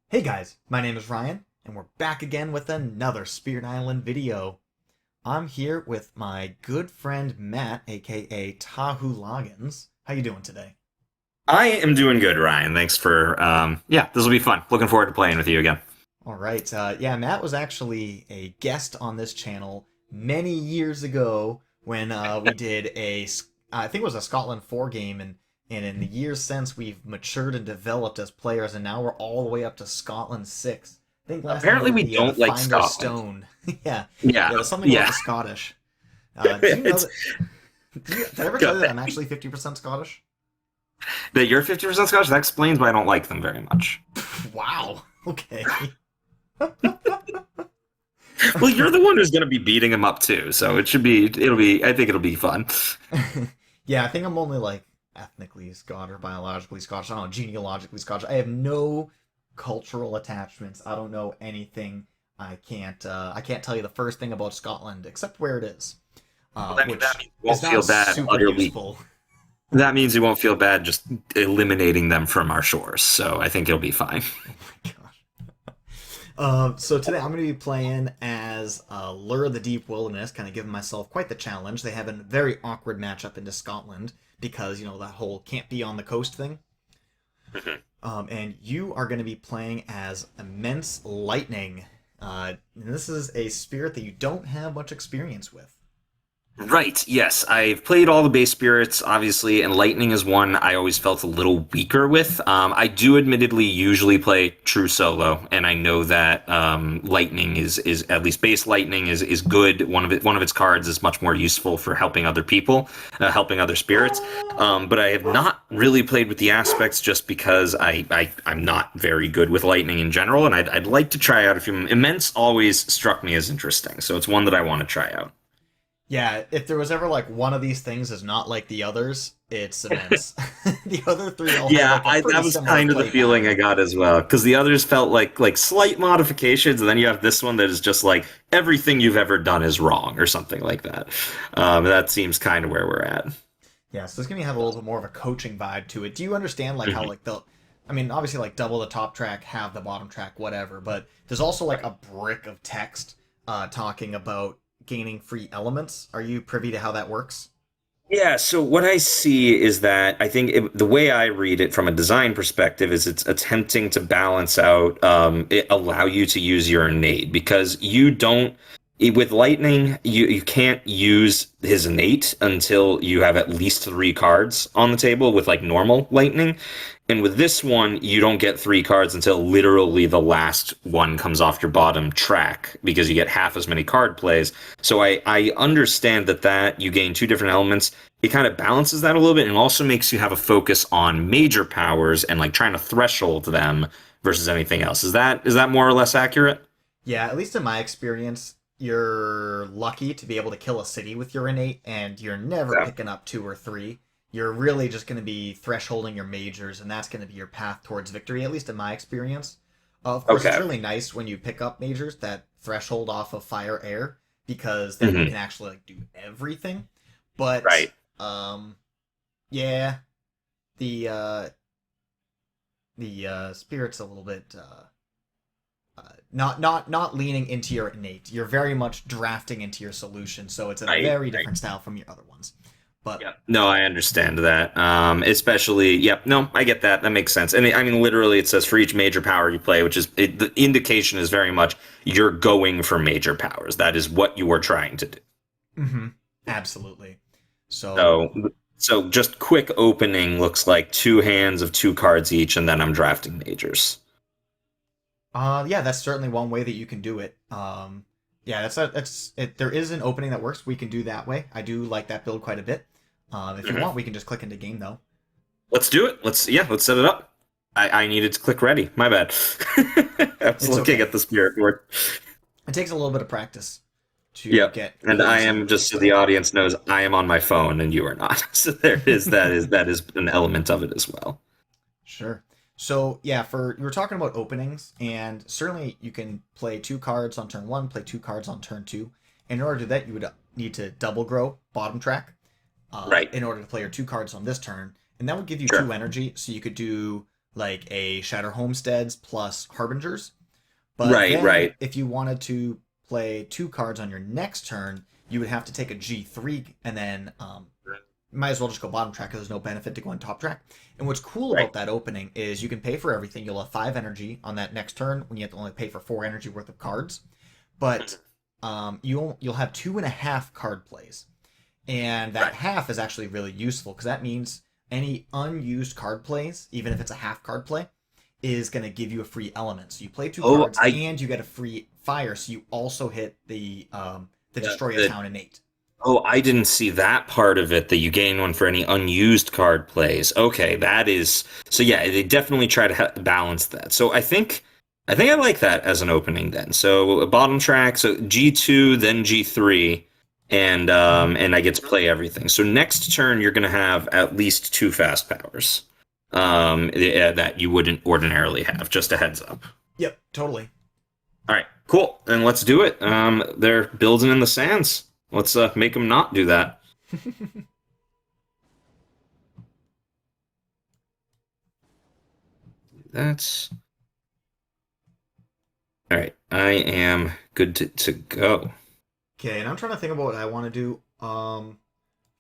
Hey guys, my name is Ryan, and we're back again with another Spirit Island video. I'm here with my good friend Matt, aka Tahu Loggins. How you doing today? I am doing good, Ryan. Thanks for yeah, this will be fun. Looking forward to playing with you again. All right, yeah, Matt was actually a guest on this channel many years ago when we did I think it was a Scotland 4 game, and in the years since we've matured and developed as players, and now we're all the way up to Scotland 6. I think last time we Apparently did we the don't like Finder's Scotland. Stone. Yeah, Yeah. there's something about Yeah. the Scottish. Do you know It's that? Did I ever go tell you that ahead. I'm actually 50% Scottish? That you're 50% Scottish, that explains why I don't like them very much. Wow. Okay. Well, you're the one who's gonna be beating him up too, so I think it'll be fun. Yeah, I think I'm only like ethnically Scottish or biologically Scottish. I don't know, genealogically Scottish. I have no cultural attachments. I don't know anything. I can't tell you the first thing about Scotland except where it is, Well, that which means you won't is feel not bad super utterly. useful. That means you won't feel bad just eliminating them from our shores, so I think it'll be fine. Oh my gosh. So today I'm going to be playing as Lure of the Deep Wilderness, kind of giving myself quite the challenge. They have a very awkward matchup into Scotland because, that whole can't be on the coast thing. And you are going to be playing as Immense Lightning. And this is a spirit that you don't have much experience with. Right, yes. I've played all the base spirits, obviously, and lightning is one I always felt a little weaker with. I do admittedly usually play true solo, and I know that lightning is at least base lightning is good. One of its cards is much more useful for helping other people, helping other spirits. But I have not really played with the aspects just because I'm not very good with lightning in general, and I'd like to try out a few. Immense always struck me as interesting, so it's one that I want to try out. Yeah, if there was ever like one of these things is not like the others, it's Immense. The other three all have Yeah, like a pretty that was similar kind of the play feeling I pattern. got as well. Because the others felt like slight modifications, and then you have this one that is just like everything you've ever done is wrong, or something like that. That seems kind of where we're at. Yeah, so it's gonna have a little bit more of a coaching vibe to it. Do you understand like how Mhm. like I mean, obviously like double the top track, have the bottom track, whatever, but there's also like a brick of text talking about gaining free elements. Are you privy to how that works? Yeah, so what I see is that the way I read it from a design perspective is it's attempting to balance out, allow you to use your innate because you don't, with lightning, you can't use his innate until you have at least three cards on the table with like normal lightning. And with this one, you don't get three cards until literally the last one comes off your bottom track because you get half as many card plays. So I understand that you gain two different elements. It kind of balances that a little bit and also makes you have a focus on major powers and like trying to threshold them versus anything else. Is that more or less accurate? Yeah, at least in my experience, you're lucky to be able to kill a city with your innate, and you're never Yeah. picking up two or three. You're really just going to be thresholding your majors, and that's going to be your path towards victory, at least in my experience. Of course, it's Okay. really nice when you pick up majors that threshold off of fire air, because then you Hmm. can actually like do everything. But Right. yeah, the spirit's a little bit not leaning into your innate. You're very much drafting into your solution, so it's a Right. very Right. different style from your other ones. But Yeah. No, I understand that. Especially, yep. No, I get that. That makes sense. And I mean, literally, it says for each major power you play, the indication is very much you're going for major powers. That is what you are trying to do. mhm, absolutely. So So, so just quick opening looks like two hands of two cards each, and then I'm drafting majors. yeah, that's certainly one way that you can do it. Yeah, that's it. There is an opening that works. We can do that way. I do like that build quite a bit. If you Mhm. want, we can just click into game though. Let's do it. Let's set it up. I needed to click ready. My bad. I was It's looking okay. at the spirit board. It takes a little bit of practice to Yep. get And I good am, with just so the stuff. audience knows, I am on my phone and you are not. So that is an element of it as well. Sure. So yeah, for you were talking about openings, and certainly you can play two cards on turn one, play two cards on turn two. In order to do that, you would need to double grow bottom track, Right. in order to play your two cards on this turn, and that would give you Sure. two energy. So you could do like a Shatter Homesteads plus Harbingers. But Right, then right, if you wanted to play 2 cards on your next turn, you would have to take a G3 and then might as well just go bottom track because there's no benefit to going top track. And what's cool right. about that opening is you can pay for everything. You'll have 5 energy on that next turn when you have to only pay for 4 energy worth of cards. But you'll have 2.5 card plays, and that Right. half is actually really useful because that means any unused card plays, even if it's a half card play, is going to give you a free element. So you play two Oh, cards and you get a free fire. So you also hit the destroy a the town innate. Oh, I didn't see that part of it, that you gain one for any unused card plays. Okay, that is so yeah, they definitely try to balance that. So I think I like that as an opening then. So a bottom track, so G2, then G3, Mm-hmm. and I get to play everything. So next turn you're gonna have at least 2 fast powers. Yeah, that you wouldn't ordinarily have, just a heads up. Yep, totally. All right, cool. Then let's do it. They're building in the sands. Let's make them not do that. That's all right. I am good to go. Okay, and I'm trying to think about what I want to do.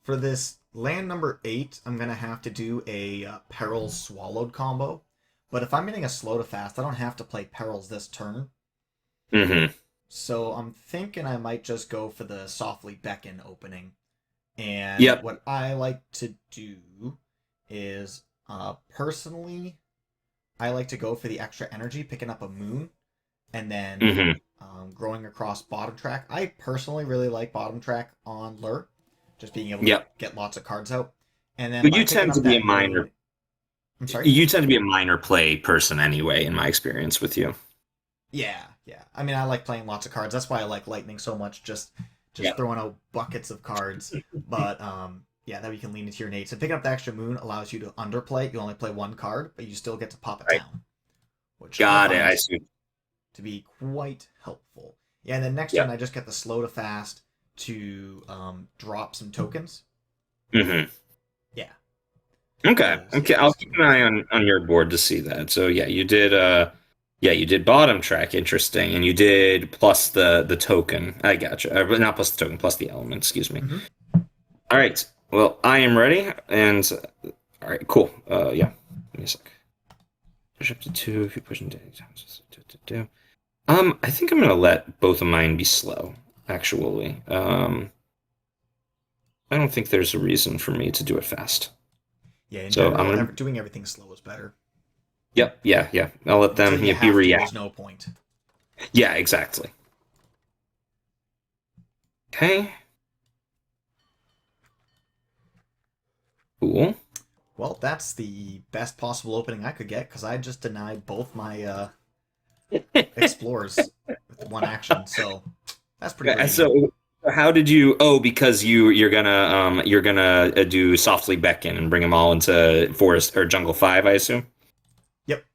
For this land number 8, I'm gonna have to do a Perils Swallowed combo. But if I'm getting a slow to fast, I don't have to play Perils this turn. Mm-hmm. So I'm thinking I might just go for the Softly Beckon opening. And Yep. what I like to do is, personally, I like to go for the extra energy, picking up a moon, and then Mm-hmm. growing across bottom track. I personally really like bottom track on Lure, just being able to Yep. get lots of cards out. And then But by picking up that moon, I'm sorry. you tend to be a minor play person anyway, in my experience with you. Yeah, yeah. I mean, I like playing lots of cards. That's why I like Lightning so much. Just Yep. throwing out buckets of cards. But yeah, that we can lean into your nates. And picking up the extra moon allows you to underplay. You only play 1 card, but you still get to pop it Right. down, which I Got it. I find see. to be quite helpful. Yeah, and then next turn Yep. I just get the slow to fast to drop some tokens. Mm-hmm. Yeah, Okay. because Okay. yeah, I'll just keep doing an eye that. on your board to see that. So yeah, you did. Yeah, you did bottom track. Interesting. And you did plus the token. I gotcha. But not plus the token, plus the element. Excuse me. Mm-hmm. All right. Well, I am ready. And all right, cool. Yeah. Give me a sec. Push up to 2 if you push into any times. I think I'm gonna let both of mine be slow. Actually, I don't think there's a reason for me to do it fast. Yeah, in So I'm general, gonna. doing everything slow is better. Yep. Yeah. Yeah. I'll let Until them, you be have to, there's react. no point. Yeah. Exactly. Okay. Cool. Well, that's the best possible opening I could get because I just denied both my explorers with 1 action. So that's pretty brazy. So how did you? Oh, because you're gonna do softly beckon and bring them all into forest or jungle 5, I assume. Yep.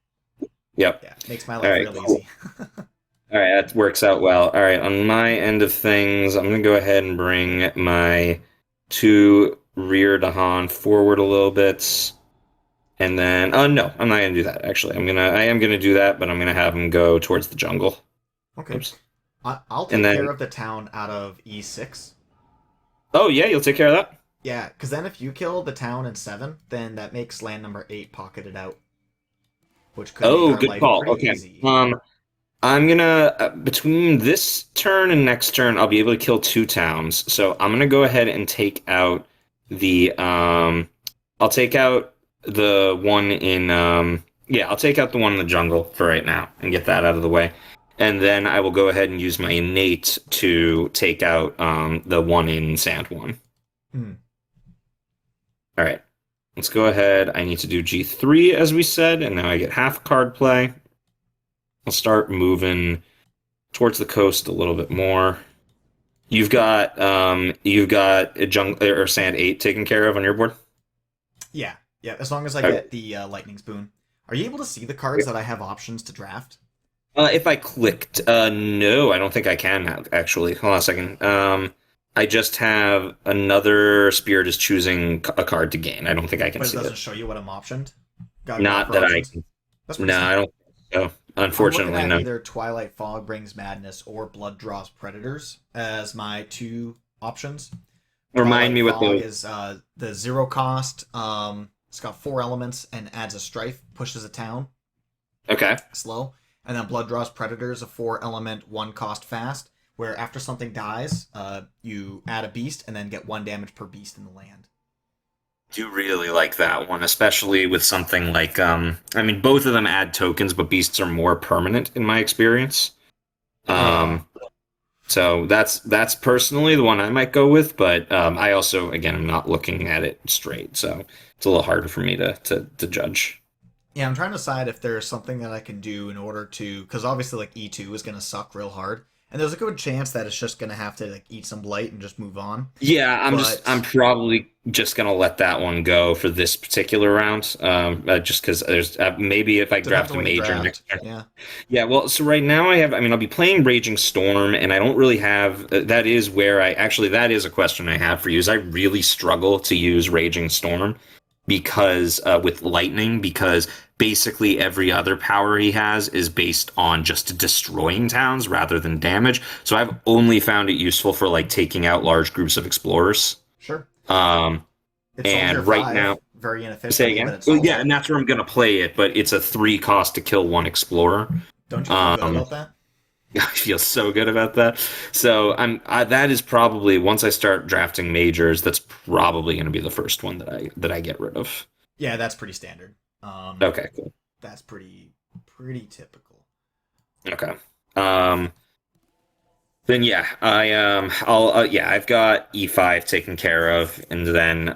Yep. Yeah, makes my All life right. real Cool. easy. All right, that works out well. All right, on my end of things, I'm gonna go ahead and bring my 2 rear Dahan forward a little bit, and then no, I'm not gonna do that. Actually, I am gonna do that, but I'm gonna have them go towards the jungle. Okay. Oops. I'll And take care then, of the town out of E6. oh yeah, you'll take care of that. Yeah, because then if you kill the town in 7, then that makes land number 8 pocketed out, which could make Oh, our good life call. pretty Okay. easy. I'm gonna between this turn and next turn, I'll be able to kill 2 towns. So I'm gonna go ahead and take out the I'll take out the one in yeah, I'll take out the one in the jungle for right now and get that out of the way. And then I will go ahead and use my innate to take out the one in sand one. Hmm. All right. Let's go ahead. I need to do G3 as we said, and now I get half card play. I'll start moving towards the coast a little bit more. You've got a jungle or sand 8 taken care of on your board. Yeah, yeah, as long as I Okay. get the lightning spoon. Are you able to see the cards that I have options to draft? If I clicked, no, I don't think I can actually. Hold on a second. I just have another spirit is choosing a card to gain. I don't think I can But it see doesn't it. show you what I'm optioned. Gotta go Not for that I options. can. That's pretty No, I standard. don't think so. I'm looking Unfortunately, at no. either Twilight Fog Brings Madness or Blood Draws Predators as my two options. Remind Twilight me what Fog the is the zero cost. It's got four elements and adds a strife, pushes a town okay. slow. And then Blood Draws Predators, a four element, one cost fast, where after something dies, you add a beast and then get one damage per beast in the land. Do really like that one, especially with something like I mean both of them add tokens, but beasts are more permanent in my experience. Yeah. Um so that's personally the one I might go with, but I also again I'm not looking at it straight, so it's a little harder for me to judge. Yeah, I'm trying to decide if there's something that I can do in order to, because obviously like E2 is gonna suck real hard, and there's a good chance that it's just gonna have to like eat some blight and just move on. Yeah, I'm But probably just gonna let that one go for this particular round. Just because there's maybe if I depends draft on a what you major next draft. turn. Yeah. Yeah, well, so right now I mean, I'll be playing Raging Storm, and I don't really have. That is where that is a question I have for you. Is I really struggle to use Raging Storm because with lightning, because basically every other power he has is based on just destroying towns rather than damage. So I've only found it useful for like taking out large groups of explorers. Sure. Um, It's Soldier and right 5, now, very say inefficiently, but again. it Well, solves yeah, it. and that's where I'm gonna play it, but it's a 3 cost to kill one explorer. Don't you feel good Um, about that? I feel so good about that. So that is probably once I start drafting majors, that's probably going to be the first one that I get rid of. Yeah, that's pretty standard. Um, Okay, cool. that's pretty typical. Okay. Um, then yeah, I've got E5 taken care of, and then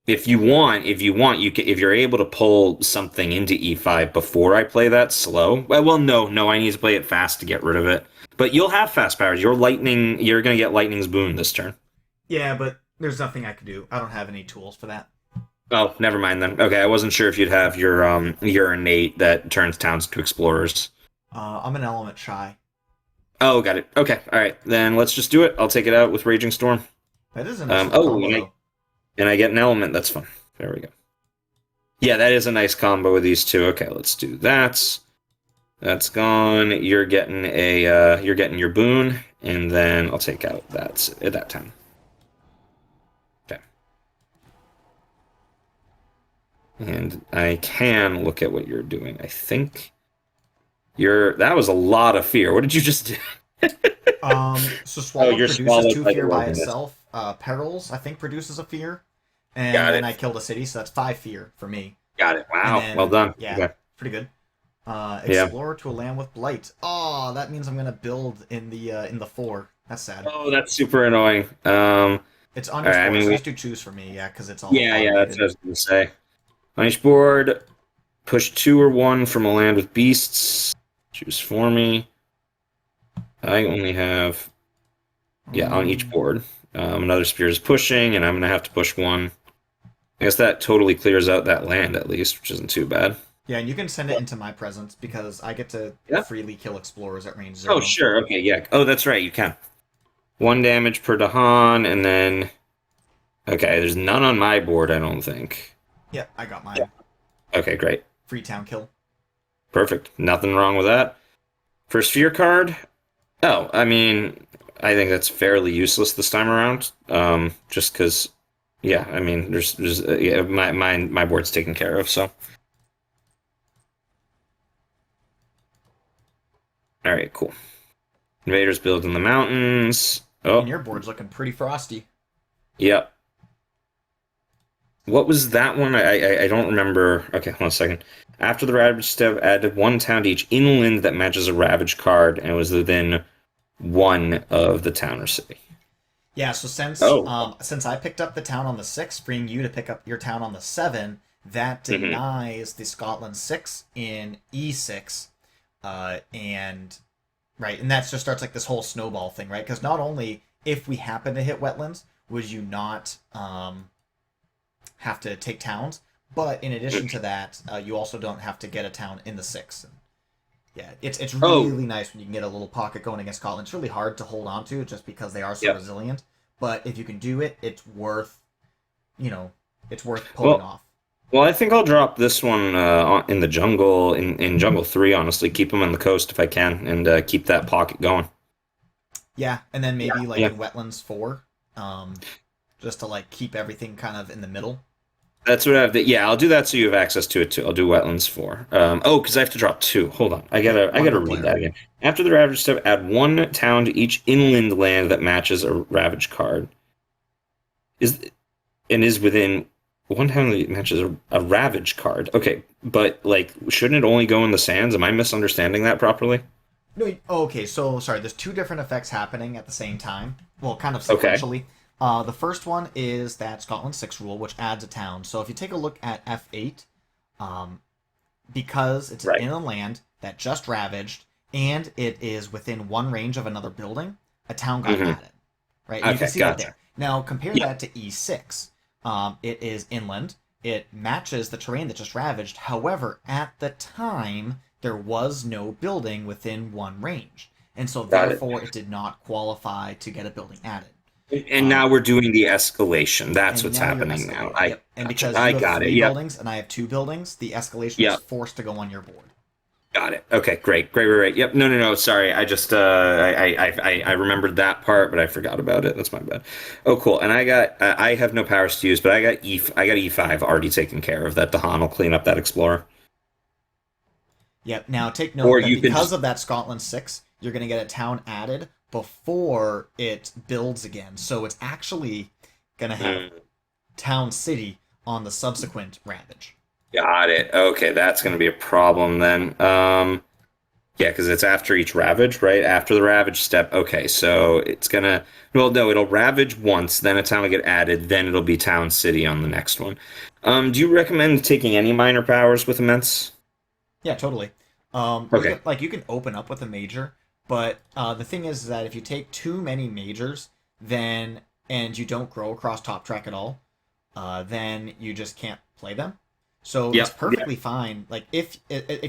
if you want, if you're able to pull something into E5 before I play that slow. Well, no, I need to play it fast to get rid of it. But you'll have fast powers. You're gonna get lightning's boon this turn. Yeah, but there's nothing I can do. I don't have any tools for that. Oh, never mind then. Okay, I wasn't sure if you'd have your innate that turns towns into explorers. I'm an element shy. Oh, got it. Okay, all right. Then let's just do it. I'll take it out with Raging Storm. That is a nice little Oh, combo, though. and I get an element. That's fun. There we go. Yeah, that is a nice combo with these two. Okay, let's do that. That's gone. You're getting your boon, and then I'll take out that time. Okay. And I can look at what you're doing. I think that was a lot of fear. What did you just do? So Oh, Swallow you're produces swallowed two by the fear by wilderness. itself. Perils, I think, produces a fear. And Got then it. I killed a city, so that's 5 fear for me. Got it. And Wow. Well then, done. yeah, Okay. pretty good. Yeah. Explore to a land with blight. Oh, that means I'm gonna build in the 4. That's sad. Oh, that's super annoying. It's on All your right. I board, mean, so just do choose for me, yeah, because it's all yeah, that's what I automated. was gonna say. On each board, push 2 or 1 from a land with beasts. Choose for me. I only have on each Um, board. Another spear is pushing, and I'm gonna have to push 1. I guess that totally clears out that land at least, which isn't too bad. yeah, and you can send it into my presence because I get to Yeah. freely kill explorers at range Oh, 0. sure. Okay. Yeah. Oh, that's right. You can. 1 damage per Dahan, and then okay. There's none on my board. I don't think. Yep, I got mine. Okay. Great. Free town kill. Perfect. Nothing wrong with that. First sphere card. Oh, I mean, I think that's fairly useless this time around. Just because, yeah, I mean, there's yeah, my board's taken care of. So, all right, cool. Invaders build in the mountains. And Oh, your board's looking pretty frosty. yep. What was that one? I don't remember. Okay, hold on a second. After the Ravage step, add 1 town to each inland that matches a Ravage card, and it was within 1 of the town or city. Yeah, so Oh. since I picked up the town on the 6, freeing you to pick up your town on the 7, that Hmm. denies the Scotland 6 in E6. And right, and that just starts like this whole snowball thing, right? Because not only if we happen to hit wetlands, would you not have to take towns, but in addition to that, you also don't have to get a town in the 6. And yeah, it's Oh, really nice when you can get a little pocket going against Scotland. It's really hard to hold on to just because they are so yep. resilient. But if you can do it, it's worth, you know, it's worth pulling Well, off. Well, I think I'll drop this one in the jungle in Jungle 3. Honestly, keep them on the coast if I can, and keep that pocket going. Yeah, and then Yeah, maybe like yeah. in Wetlands 4, just to like keep everything kind of in the middle. That's what I've. Yeah, I'll do that so you have access to it too. I'll do Wetlands 4. Oh, because I have to drop two. Hold on, Yeah, I one gotta per read player. that again. After the Ravage step, add one town to each inland land that matches a Ravage card. Is and is within one town that matches a Ravage card. Okay, but like, shouldn't it only go in the sands? Am I misunderstanding that properly? No, okay, so sorry, there's two different effects happening at the same time. Well, kind of Okay, sequentially. The first one is that Scotland 6 rule, which adds a town. So if you take a look at F8, um, because it's an right. inland land that just ravaged and it is within one range of another building, a town got Hmm. added. Right? And you can Okay, see that gotcha. there. Now compare Yeah, that to E6. It is inland. It matches the terrain that just ravaged. However, at the time, there was no building within one range. And so got it. therefore it did not qualify to get a building added. And Um, now we're doing the escalation. That's and what's now you're happening now. escalating. I Yep. And gotcha. because I you have got it. three Yep. buildings and I have two buildings, the escalation is Yep. forced to go on your board. Got it. Okay, great. Great, great, great. Yep. No, no, no. Sorry. I just I remembered that part, but I forgot about it. That's my bad. Oh, cool. And I have no powers to use, but I got E5 already taken care of. That Dahan will clean up that Explorer. Yep. Now take Or note that you can because just of that Scotland 6, you're going to get a town added before it builds again. So it's actually going to have mm, town city on the subsequent ravage. got it. Okay, that's gonna be a problem then. Yeah, because it's after each ravage, right? After the ravage step. Okay, so it's gonna. Well, no, it'll ravage once, then a town will get added, then it'll be town city on the next one. Do you recommend taking any minor powers with immense? Yeah, totally. Okay. You can open up with a major, but the thing is that if you take too many majors, then and you don't grow across top track at all, then you just can't play them. So it's Yep. Yeah. perfectly fine. Like if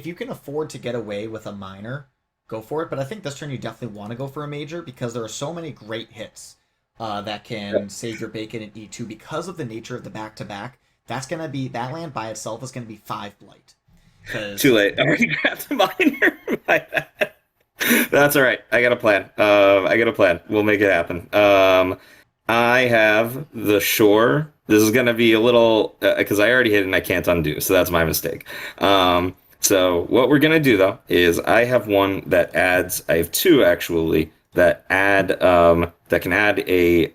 you can afford to get away with a minor, go for it. But I think this turn you definitely want to go for a major because there are so many great hits that can save your bacon in E2 because of the nature of the back to back. That's gonna be that land by itself is gonna be 5 blight Too because late. I already grabbed the minor. My bad. That's all right. I got a plan. I got a plan. We'll make it happen. I have the shore. This is gonna be a little because I already hit it and I can't undo, so that's my mistake. So what we're gonna do though is I have one that adds. I have two actually that add that can add a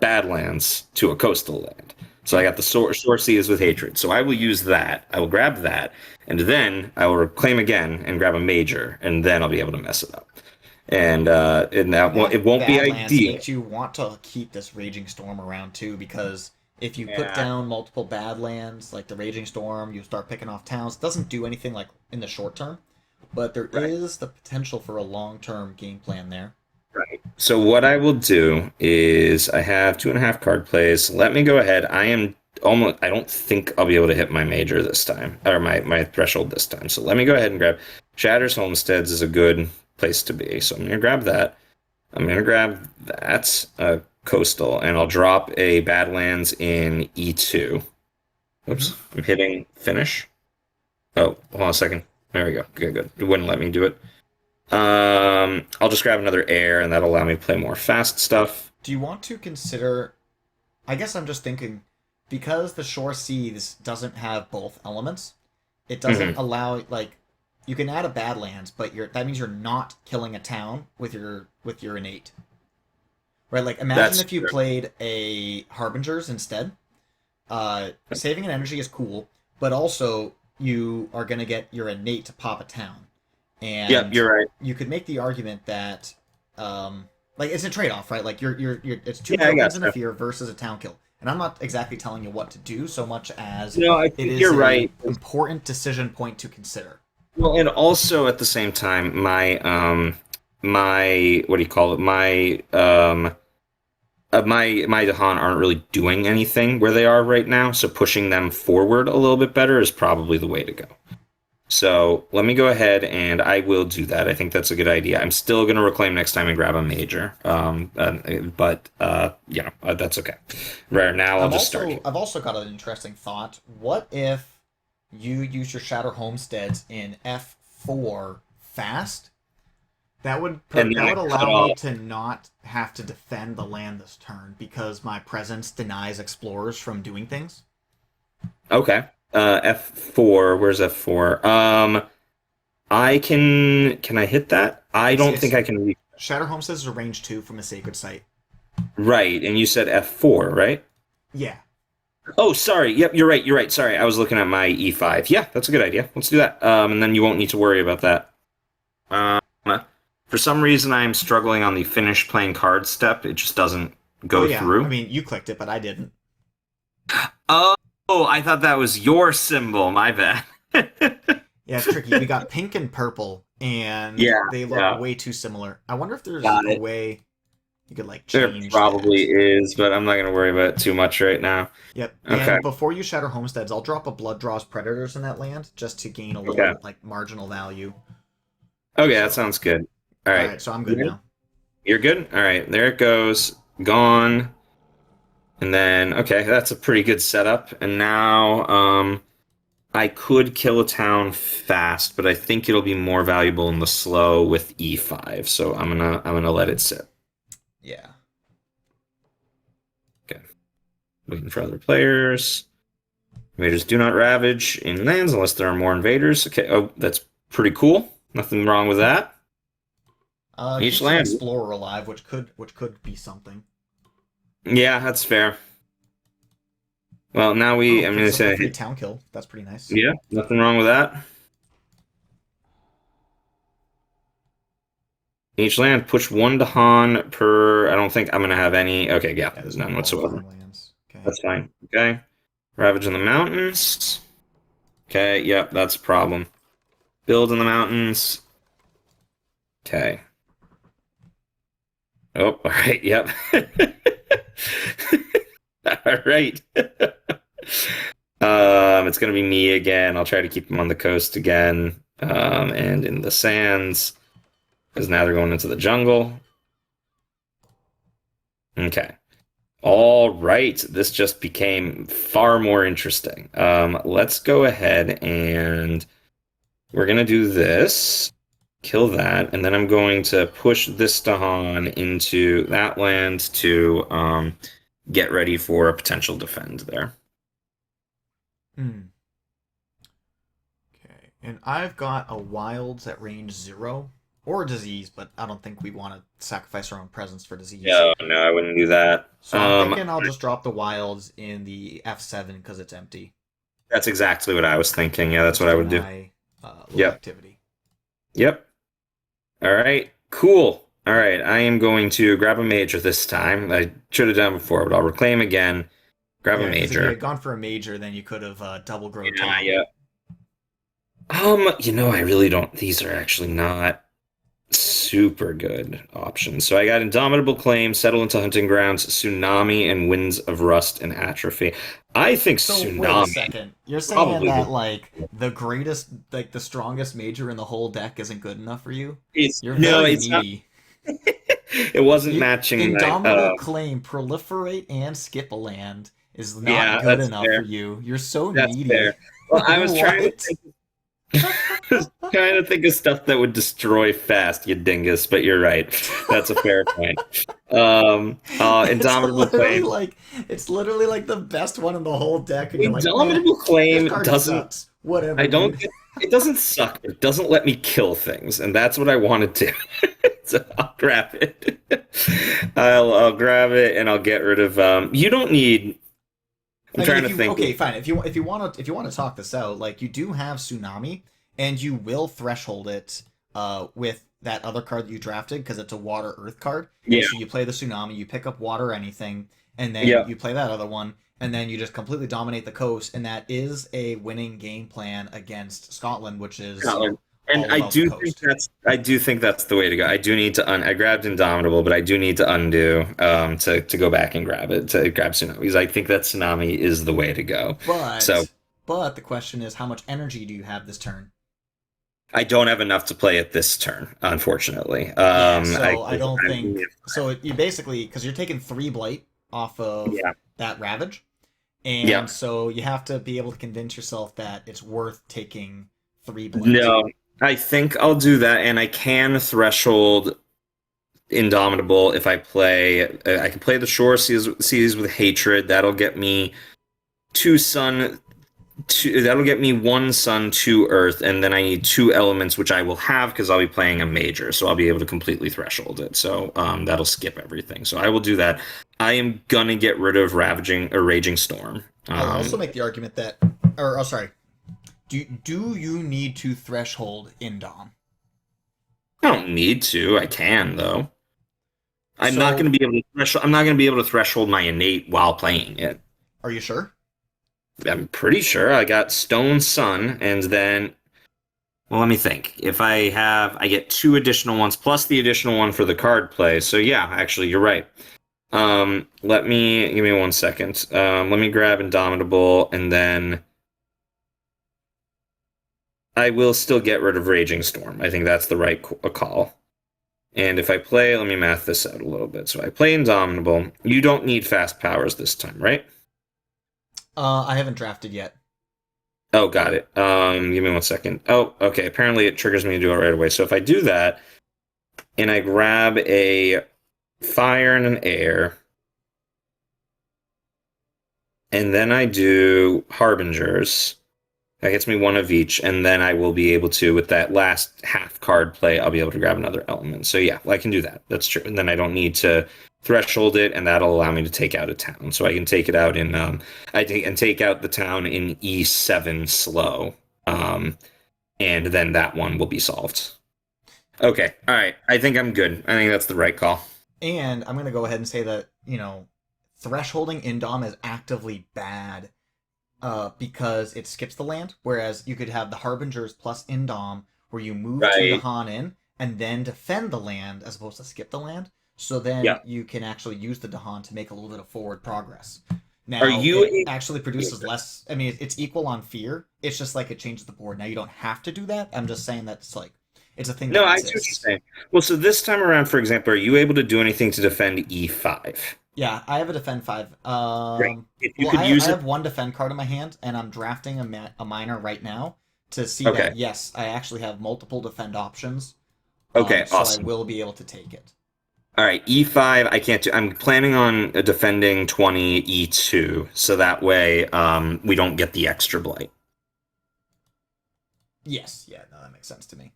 Badlands to a coastal land. So I okay. got the shore seas with hatred. So I will use that. I will grab that, and then I will reclaim again and grab a major, and then I'll be able to mess it up. And that won't, That it won't be Badlands ideal. makes you want to keep this Raging Storm around too, because if you put Yeah. down multiple Badlands, like the Raging Storm, you start picking off towns. It doesn't do anything like in the short term, but there Right. is the potential for a long term game plan there. Right. So what I will do is I have 2.5 card plays. Let me go ahead. I am almost. I don't think I'll be able to hit my major this time or my threshold this time. So let me go ahead and grab Shatter's Homesteads is a good place to be. So I'm gonna grab that. I'm gonna grab that coastal, and I'll drop a Badlands in E2. Hmm. Oops, I'm hitting finish. Oh, hold on a second. There we go. Good, good. It wouldn't let me do it. I'll just grab another air, and that'll allow me to play more fast stuff. Do you want to consider? I guess I'm just thinking because the Shore Seas doesn't have both elements, it doesn't Hmm. allow like you can add a Badlands, but that means you're not killing a town with your innate. Right, like imagine That's if you true. played a Harbingers instead. Saving an energy is cool, but also you are gonna get your innate to pop a town, Yep, and you're right. you could make the argument that, like it's a trade off, right? Like it's two Yeah, I got tokens and a you. fear versus a town kill, and I'm not exactly telling you what to do so much as No, I it think is you're a right. important decision point to consider. Well, and also at the same time, my what do you call it? My Dahan aren't really doing anything where they are right now, so pushing them forward a little bit better is probably the way to go. So let me go ahead and I will do that. I think that's a good idea. I'm still going to reclaim next time and grab a major. But that's okay. Right now, I'll just start here. I've also got an interesting thought. What if you use your Shatter Homesteads in F4 fast? And then That I would cut allow me off. to not have to defend the land this turn because my presence denies explorers from doing things. Okay. F4. Where's F4? I can I hit that? I don't think It's I can reach. Shatter Homesteads is a range 2 from a sacred site. Right. And you said F4, right? Yeah. Oh, sorry. Yep, you're right. You're right. Sorry. I was looking at my E5. Yeah, that's a good idea. Let's do that. And then you won't need to worry about that. Um, for some reason, I'm struggling on the finish playing cards step. It just doesn't Oh go yeah. I through. mean, you clicked it, but I didn't. Oh, I thought that was your symbol. My bad. Yeah, it's tricky. We got pink and purple, and Yeah, they look yeah. way too similar. I wonder if there's Got a it. way you could like There change probably that. is, but I'm not going to worry about it too much right now. Yep. Okay. And before you shatter homesteads, I'll drop a blood draws predators in that land just to gain a Okay. little like marginal value. Okay, that So, sounds good. All all right. right. So I'm good Good? now. You're good? All right. There it goes. Gone. And then, okay, that's a pretty good setup. And now, I could kill a town fast, but I think it'll be more valuable in the slow with E5. So I'm gonna let it sit. Yeah. Okay. Waiting for other players. Invaders do not ravage in lands unless there are more invaders. Okay. Oh, that's pretty cool. Nothing wrong with that. Each Keeps an land. explorer alive, which could be something. Yeah, that's fair. Well, now Oh, I'm gives gonna us up a say, free town kill. That's pretty nice. yeah, nothing wrong with that. Each land, push one to Han per. I don't think I'm gonna have any. Okay, yeah, Yeah, there's no none whatsoever. qualifying lands. Okay. That's fine. Okay. Ravage in the mountains. Okay, yep, that's a problem. Build in the mountains. Okay. Oh, all right, yep. All right. It's gonna be me again. I'll try to keep them on the coast again. And in the sands, because now they're going into the jungle. Okay. All right. This just became far more interesting. Let's go ahead and we're gonna do this. Kill that, and then I'm going to push this Dahan into that land to get ready for a potential defend there. Hmm. Okay. And I've got a wilds at range 0 or a disease, but I don't think we want to sacrifice our own presence for disease. No, no, I wouldn't do that. So I'm thinking I'll just drop the wilds in the F7 because it's empty. That's exactly what I was thinking. Yeah, that's Just what I would do. deny little Yep. activity. Yep. All right. Cool. All right. I am going to grab a major this time. I should have done before, but I'll reclaim again. Grab a Yeah, because if you major. had gone for a major, then you could have double growed Yeah, Tom. yeah. I really don't. These are actually not super good options. So I got Indomitable Claim, Settle into Hunting Grounds, Tsunami, and Winds of Rust and Atrophy. I think So wait a Tsunami second. You're saying probably that would. like the greatest, like the strongest major in the whole deck isn't good enough for you? It's You're no, very it's not. needy. It wasn't You matching my. Indomitable Claim, Proliferate, and Skip a Land is not Yeah, good that's enough for fair. you. You're so That's fair. needy. Well, I was trying What? trying to think of stuff that would destroy fast, you dingus, but you're right. That's a fair point. It's Indomitable literally Claim. like it's literally like the best one in the whole deck, and you're like, meh, Indomitable this Claim card doesn't. sucks. Whatever, I don't. dude. It doesn't suck. It doesn't let me kill things, and that's what I want to do. So I'll grab it. I'll grab it, and I'll get rid of. You don't need. I'm I mean, trying if to you think. okay, fine. If you want to talk this out, like you do have Tsunami, and you will threshold it with that other card that you drafted because it's a water earth card. And Yeah. so you play the Tsunami, you pick up water or anything, and then Yeah. you play that other one, and then you just completely dominate the coast, and that is a winning game plan against Scotland, which is Scotland. And all about the coast. I do think that's the way to go. I do need to I grabbed Indomitable, but I do need to undo to go back and grab it to grab Tsunami because I think that Tsunami is the way to go. So But the question is, how much energy do you have this turn? I don't have enough to play it this turn, unfortunately. Yeah, I, so I don't I think so. You basically because you're taking 3 blight off of yeah, that ravage, and yeah. so you have to be able to convince yourself that it's worth taking 3 blight. No, I think I'll do that, and I can threshold Indomitable if I play. I can play the Shore Seas with Hatred. That'll get me two sun. That'll get me one sun, two earth, and then I need two elements, which I will have because I'll be playing a major, so I'll be able to completely threshold it. So that'll skip everything. So I will do that. I am gonna get rid of Ravaging or Raging Storm. I'll also make the argument that, or oh, sorry, do you need to threshold Indom? I don't need to. I can though. I'm not going So to be able to threshold. I'm not going to be able to threshold my innate while playing it. are you sure? I'm pretty sure I got Stone Sun, and then well, let me think. If I get two additional ones plus the additional one for the card play. So yeah, actually, you're right. Let me give me 1 second. Let me grab Indomitable, and then I will still get rid of Raging Storm. I think that's the right call. And if I play, let me math this out a little bit. So I play Indomitable. You don't need fast powers this time, right? I haven't drafted yet. Oh, got it. Give me 1 second. Oh, okay. Apparently it triggers me to do it right away. So if I do that and I grab a fire and an air, and then I do harbingers, that gets me one of each, and then I will be able to, with that last half card play, I'll be able to grab another element. So yeah, I can do that. That's true. And then I don't need to threshold it, and that'll allow me to take out a town. So I can take it out in take out the town in E7 slow. And then that one will be solved. Okay. All right. I think I'm good. I think that's the right call. And I'm gonna go ahead and say that thresholding Indom is actively bad, because it skips the land. Whereas you could have the Harbingers plus Indom, where you move two Right. Dahan in and then defend the land as opposed to skip the land. So then Yeah. you can actually use the Dahan to make a little bit of forward progress. Are Now you it a actually produces less. I mean, it's equal on fear. It's just like it changes the board. Now you don't have to do that. I'm just saying that it's a thing No, that I see what you're exists. saying. Well, so this time around, for example, are you able to do anything to defend E5? Yeah, I have a defend 5. Great. If you Well, could I use it. have one defend card in my hand, and I'm drafting a minor right now to see Okay. that yes, I actually have multiple defend options. Okay, So I awesome. will be able to take it. All right, E5, I can't do. I'm planning on defending 20 E2, so that way we don't get the extra blight. Yes, yeah, no, that makes sense to me.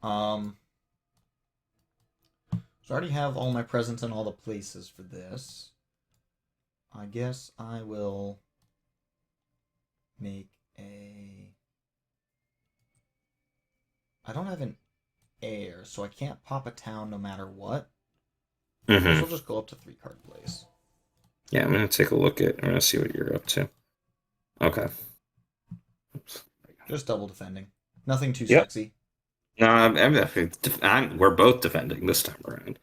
Um, so I already have all my presents in all the places for this. I guess I will make a. I don't have an air, so I can't pop a town no matter what. I guess Hmm. I'll just go up to 3 card plays. Yeah, I'm gonna take a look at. I'm gonna see what you're up to. Okay. Oops. Just double defending. Nothing too Yep. sexy. No, we're both defending this time around.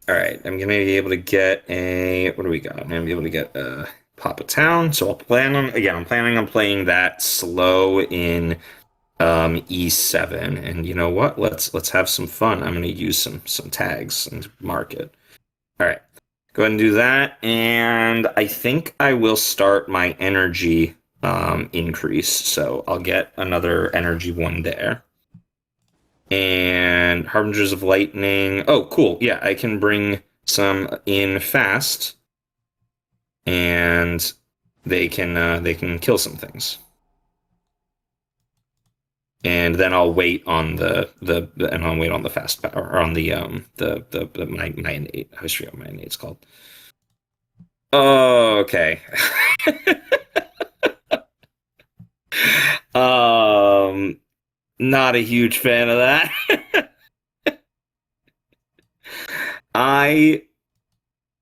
All right, I'm gonna be able to get a. What do we got? I'm gonna be able to get a Papa Town. So I'll plan on again. I'm planning on playing that slow in E7, and you know what? Let's have some fun. I'm gonna use some tags and mark it. All right, go ahead and do that, and I think I will start my energy increase. So I'll get another energy one there. And Harbingers of Lightning. Oh, cool. Yeah, I can bring some in fast, and they can kill some things. And then I'll wait on and I'll wait on the fast power or on the my innate. I always forget what my innate's called. Oh, okay. um, Not a huge fan of that. I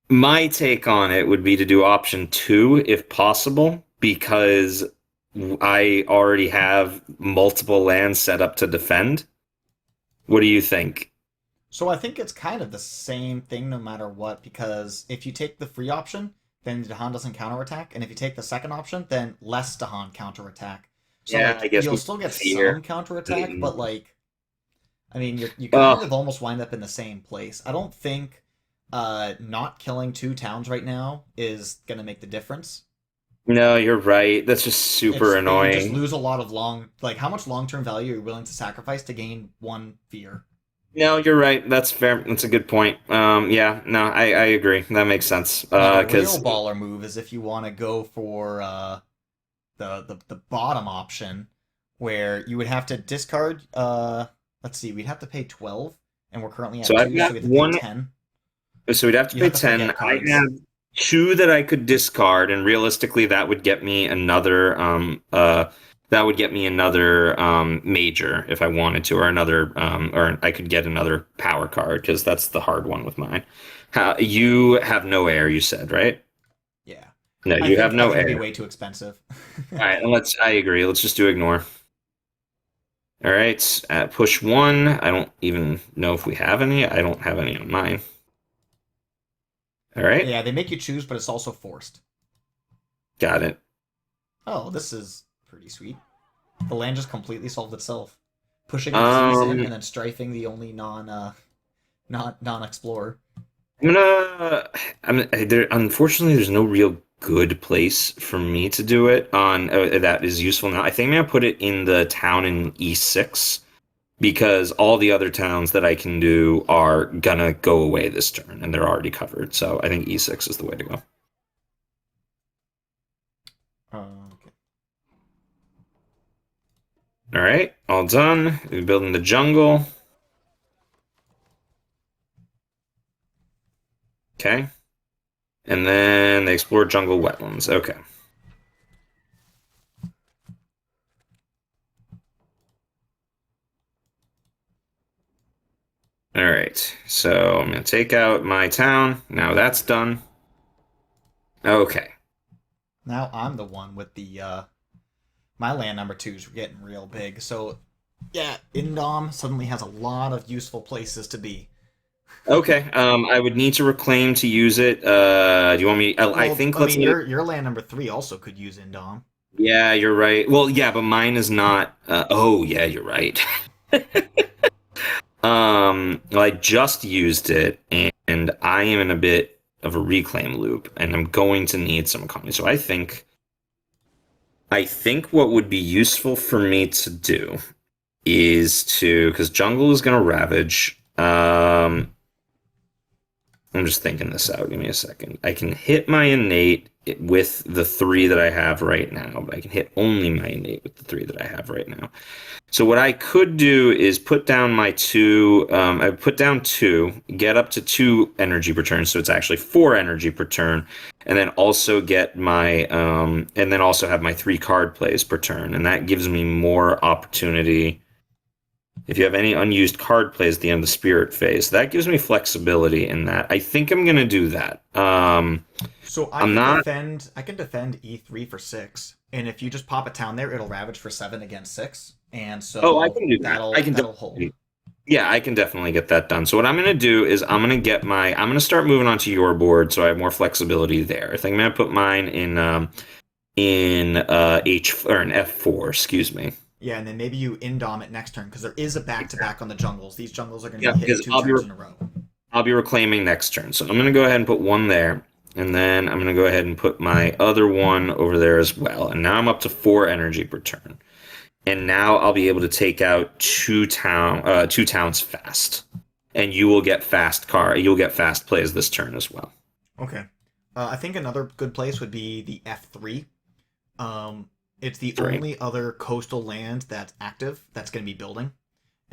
My take on it would be to do option two if possible, because I already have multiple lands set up to defend. What do you think? So I think it's kind of the same thing no matter what, because if you take the free option, then Dahan doesn't counterattack, and if you take the second option, then less Dahan counterattack. So Yeah, like I guess you'll with still get fear. some counterattack, Mm, but like I mean, you kind Oh, of almost wind up in the same place. I don't think not killing two towns right now is gonna make the difference. no, you're right. That's just super You just annoying. lose a lot of how much long term value are you willing to sacrifice to gain one fear? No, you're right. That's fair. That's a good point. Yeah, no, I agree. That makes sense. Now, a real Because baller move is if you want to go for the bottom option, where you would have to discard. Let's see, we'd have to pay 12, and we're currently so at I've 2, so got we have to pay one. 10. So we'd have to You pay have to 10. forget I cards. have two that I could discard, and realistically, that would get me another major if I wanted to, or another or I could get another power card because that's the hard one with mine. You have no air, you said, right? Yeah, No, you have I no think it'd be air. way too expensive. All right, and I agree. Let's just do ignore. All right, push one. I don't even know if we have any. I don't have any on mine. All right, Yeah, they make you choose, but it's also forced. got it. Oh, this is pretty sweet. The land just completely solved itself. Pushing Xyz in Um, and then strifing the only non explorer. I'm gonna. There. Unfortunately, there's no real good place for me to do it on that is useful now. I think I'm gonna put it in the town in E6 because all the other towns that I can do are gonna go away this turn, and they're already covered. So I think E6 is the way to go. Okay. All right, all done. We're building the jungle. Okay, and then they explore jungle wetlands. Okay. All right, so I'm gonna take out my town. Now that's done. Okay. Now I'm the one with the my land number twos getting real big. So yeah, Indom suddenly has a lot of useful places to be. Okay. I would need to reclaim to use it. Do you want me? I Well, think I let's. mean, your land number three also could use Indom. Yeah, you're right. Well, yeah, but mine is not. Oh, yeah, you're right. Well, I just used it, and I am in a bit of a reclaim loop, and I'm going to need some economy. So I think what would be useful for me to do is to, because jungle is going to ravage. I'm just thinking this out. Give me a second. I can hit my innate with the three that I have right now, but I can hit only my innate with the three that I have right now. So what I could do is put down my two. I put down two, get up to 2 energy per turn, so it's actually 4 energy per turn, and then also get my and then also have my 3 card plays per turn, and that gives me more opportunity if you have any unused card plays at the end of the spirit phase. That gives me flexibility in that. I think I'm gonna do that. So I'm not. I can defend E3 for 6, and if you just pop a town there, it'll ravage for 7 against 6, and Oh, I so can do that. I can that'll hold. definitely. Yeah, I can definitely get that done. So what I'm gonna do is I'm gonna start moving onto your board so I have more flexibility there. I think I'm gonna put mine in H or an F4. Excuse me. Yeah, and then maybe you Indom it next turn because there is a back to back on the jungles. These jungles are going to Yeah, be hitting because 2 turns in a row. I'll be reclaiming next turn. So I'm gonna go ahead and put one there. And then I'm going to go ahead and put my other one over there as well. And now I'm up to 4 energy per turn. And now I'll be able to take out 2 towns fast. And you'll get fast plays this turn as well. Okay. I think another good place would be the F3. It's the 3. only other coastal land that's active that's going to be building,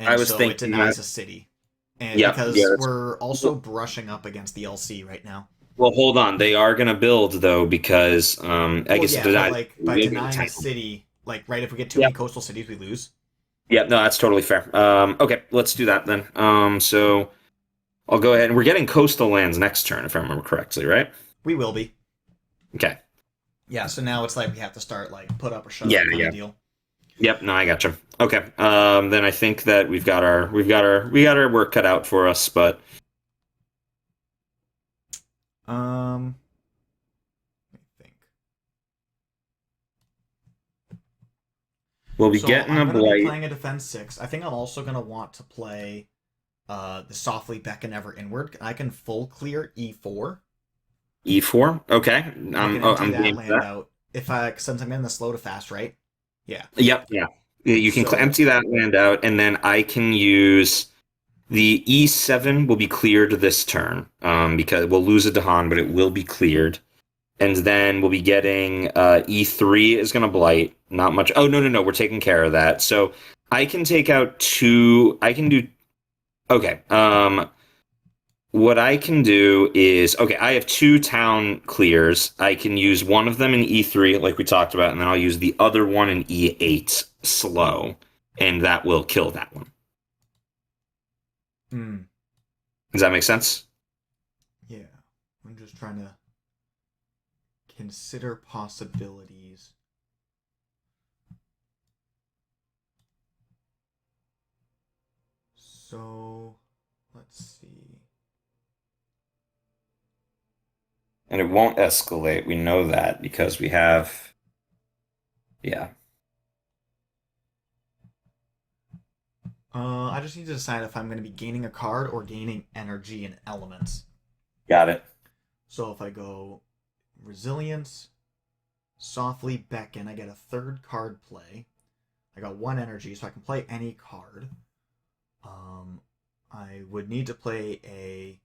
I and was so it thinking that. denies a city. And Yep. Yeah. because we're also brushing up against the LC right now. Well, hold on. They are going to build though because I Well, guess yeah, but by we have a denying a town. city, right, if we get too many Yep. coastal cities, we lose. Yep. No, that's totally fair. Okay, let's do that then. So I'll go ahead and we're getting coastal lands next turn if I remember correctly, right? We will be. Okay. Yeah, so now it's like we have to start put up or shut Yeah. up kind of Yeah. deal. Yep. No, I gotcha. Okay. Then I think that we got our work cut out for us, but Um, Let me think. We'll be So getting I'm a gonna be blight. playing a defense 6. I think I'm also gonna want to play the softly beckon ever inward. I can full clear E4. E4. Okay. I can Oh, empty I'm that game for land that. out if I since I'm in the slow to fast, right? Yeah. Yep. Yeah. You can So empty that land out, and then I can use the E7 will be cleared this turn because we'll lose a Dahan, but it will be cleared. And then we'll be getting E3 is going to blight. Not much. Oh, no, no, no. We're taking care of that. So I can take out two. I can do. Okay. What I can do is okay. I have two town clears. I can use one of them in E3, like we talked about, and then I'll use the other one in E8 slow, and that will kill that one. hmm, Does that make sense? yeah. I'm just trying to consider possibilities. So let's see. And it won't escalate. We know that because we have. Yeah, I just need to decide if I'm going to be gaining a card or gaining energy and elements. got it. So if I go resilience, softly beckon, I get a third card play. I got one energy, so I can play any card. Um, I would need to play a.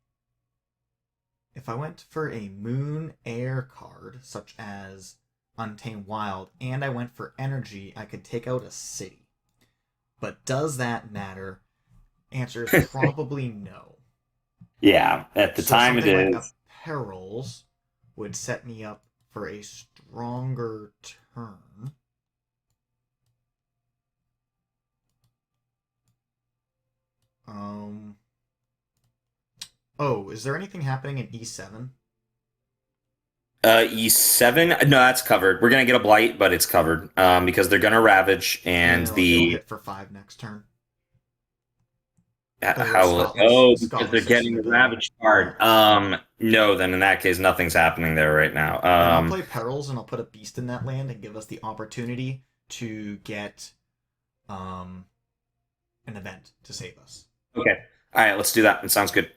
If I went for a moon air card, such as Untamed Wild, and I went for energy, I could take out a city. But does that matter? Answer is probably no. Yeah, at the So time it something like a is. perils would set me up for a stronger turn. Um. Oh, is there anything happening in E7? E7. No, that's covered. We're gonna get a blight, but it's covered because they're gonna ravage And and it'll the hit for 5 next turn. Because how will it? Oh, because Scotland they're 6 is getting gonna the build. ravage Yeah. card. No, then in that case, nothing's happening there right now. Then I'll play perils and I'll put a beast in that land and give us the opportunity to get um an event to save us. Okay. All right, let's do that. It sounds good.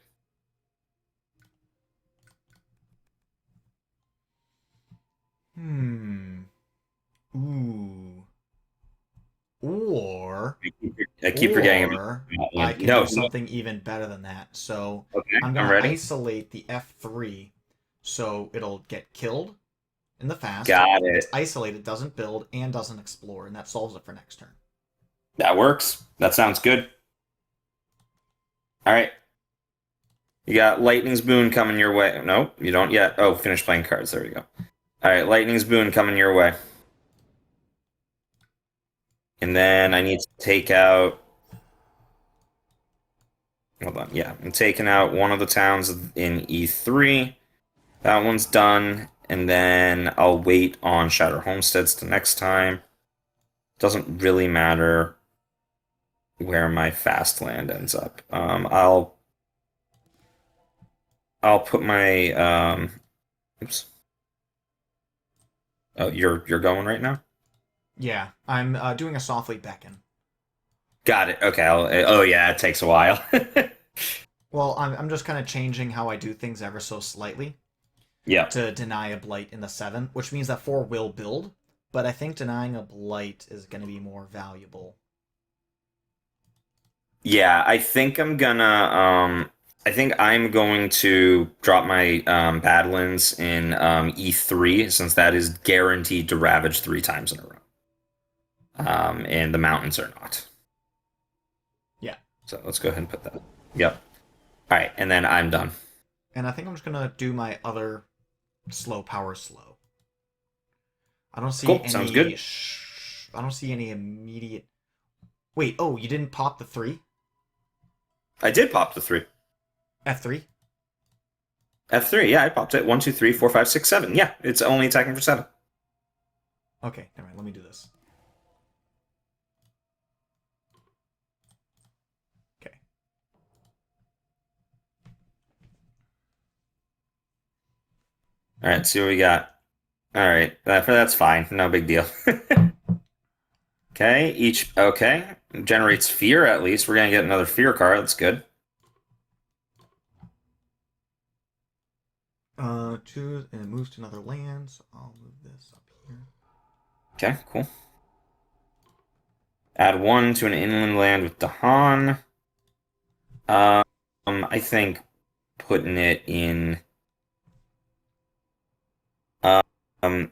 Hmm. Ooh. Or I keep forgetting about Or that I one. can No, do no. something even better than that. So Okay, I'm I'm gonna ready. isolate the F3 so it'll get killed in the fast. Got It's it. isolated, doesn't build, and doesn't explore, and that solves it for next turn. That works. That sounds good. All right. You got Lightning's Boon coming your way. No, you don't yet. Oh, finish playing cards. There we go. All right, Lightning's Boon coming your way. And then I need to take out. Hold on. Yeah, I'm taking out one of the towns in E3. That one's done. And then I'll wait on Shatter Homesteads to next time. Doesn't really matter where my fast land ends up. I'll put my oops. Oh, you're going right now? Yeah, I'm doing a softly beckon. Got it. Okay. Oh yeah, it takes a while. Well, I'm just kind of changing how I do things ever so slightly Yeah. to deny a blight in the 7, which means that 4 will build, but I think denying a blight is going to be more valuable. Yeah, I think I'm going to drop my Badlands in E3 since that is guaranteed to ravage three times in a row. And the mountains are not. Yeah. So let's go ahead and put that. Yep. All right, and then I'm done. And I think I'm just going to do my other slow power slow. I don't see Cool. Sounds good. any I don't see any immediate. Wait, oh, you didn't pop the 3? I did pop the three. F3? F3, yeah, I popped it. One, two, three, four, five, six, seven. Yeah, it's only attacking for seven. Okay, never mind. Let me do this. Okay. All right, see what we got. All right, that's fine. No big deal. Okay, each okay. Generates fear at least. We're gonna get another fear card. That's good. Choose and it moves to another land. So I'll move this up here. Okay, cool. Add one to an inland land with Dahan. I think putting it in um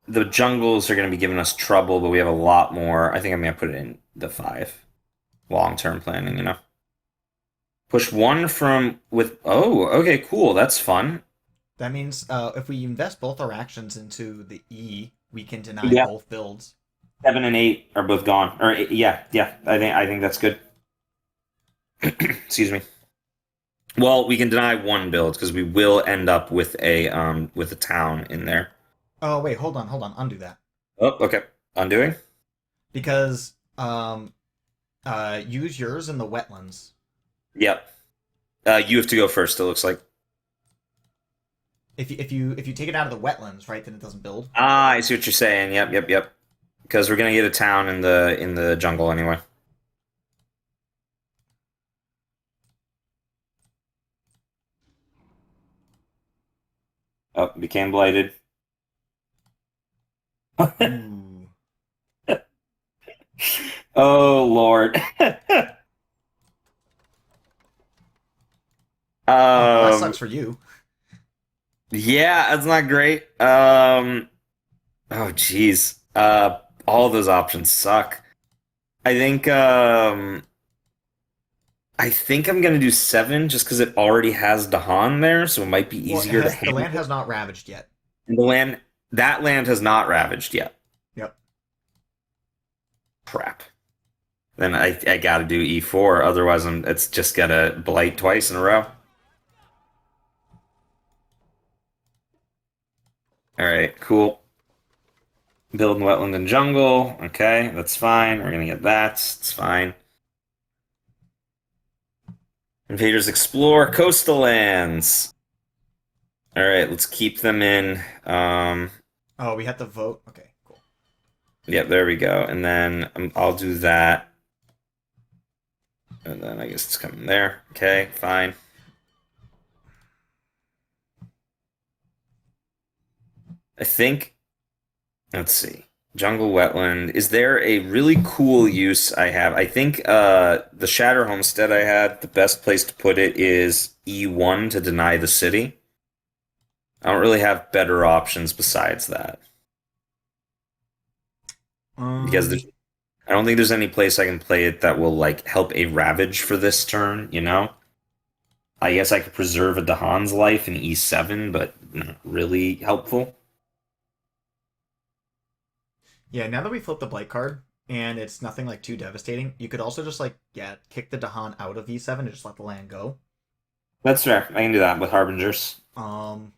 the jungles are gonna be giving us trouble, but we have a lot more. I think I'm gonna put it in the five. Long-term planning, you know. Push one from with oh, okay, cool. That's fun. That means if we invest both our actions into the E, we can deny Yeah. both builds. 7 and 8 are both gone. Or yeah, yeah. I think that's good. Excuse me. Well, we can deny one build because we will end up with a town in there. Oh wait, hold on, undo that Oh, okay. Undoing. because use yours in the wetlands. Yep. You have to go first. It looks like. If you take it out of the wetlands, right, then it doesn't build. Ah, I see what you're saying. Yep, yep, yep. Because we're gonna get a town in the jungle anyway. Oh, became blighted. Ooh. Oh Lord. Oh well, that sucks um. for you. Yeah, that's not great. Oh geez. All those options suck. I think I think I'm gonna do 7 just because it already has Dahan there, so it might be Well, easier to the land handle. has not ravaged yet. And the land that land has not ravaged yet. Yep. Crap. Then I gotta do E4, otherwise it's just gonna blight twice in a row. Alright, cool. Build wetland and jungle. Okay, that's fine. We're gonna get that. It's fine. Invaders explore coastal lands. Alright, let's keep them in. Oh, we have to vote. Okay, cool. Yep, there we go. And then I'll do that. And then I guess it's coming there. Okay, fine. I think, let's see. Jungle wetland. Is there a really cool use I have? I think the Shatter Homestead I had, the best place to put it is E1 to deny the city. I don't really have better options besides that. Because Um. I don't think there's any place I can play it that will like help a Ravage for this turn, you know? I guess I could preserve a Dahan's life in E7, but not really helpful. Yeah. Now that we flip the blight card and it's nothing like too devastating, you could also just like kick the Dahan out of E7 and just let the land go. That's fair. I can do that with Harbingers. Um.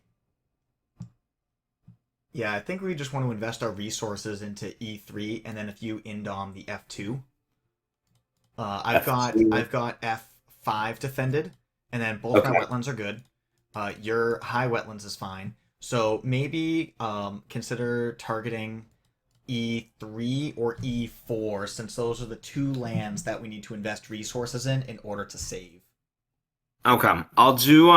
Yeah, I think we just want to invest our resources into E3 and then if you indom the F2. F2. I've got F5 defended, and then both my Okay. wetlands are good. Your high wetlands is fine. So maybe consider targeting E3 or E4 since those are the two lands that we need to invest resources in order to save. Okay. I'll do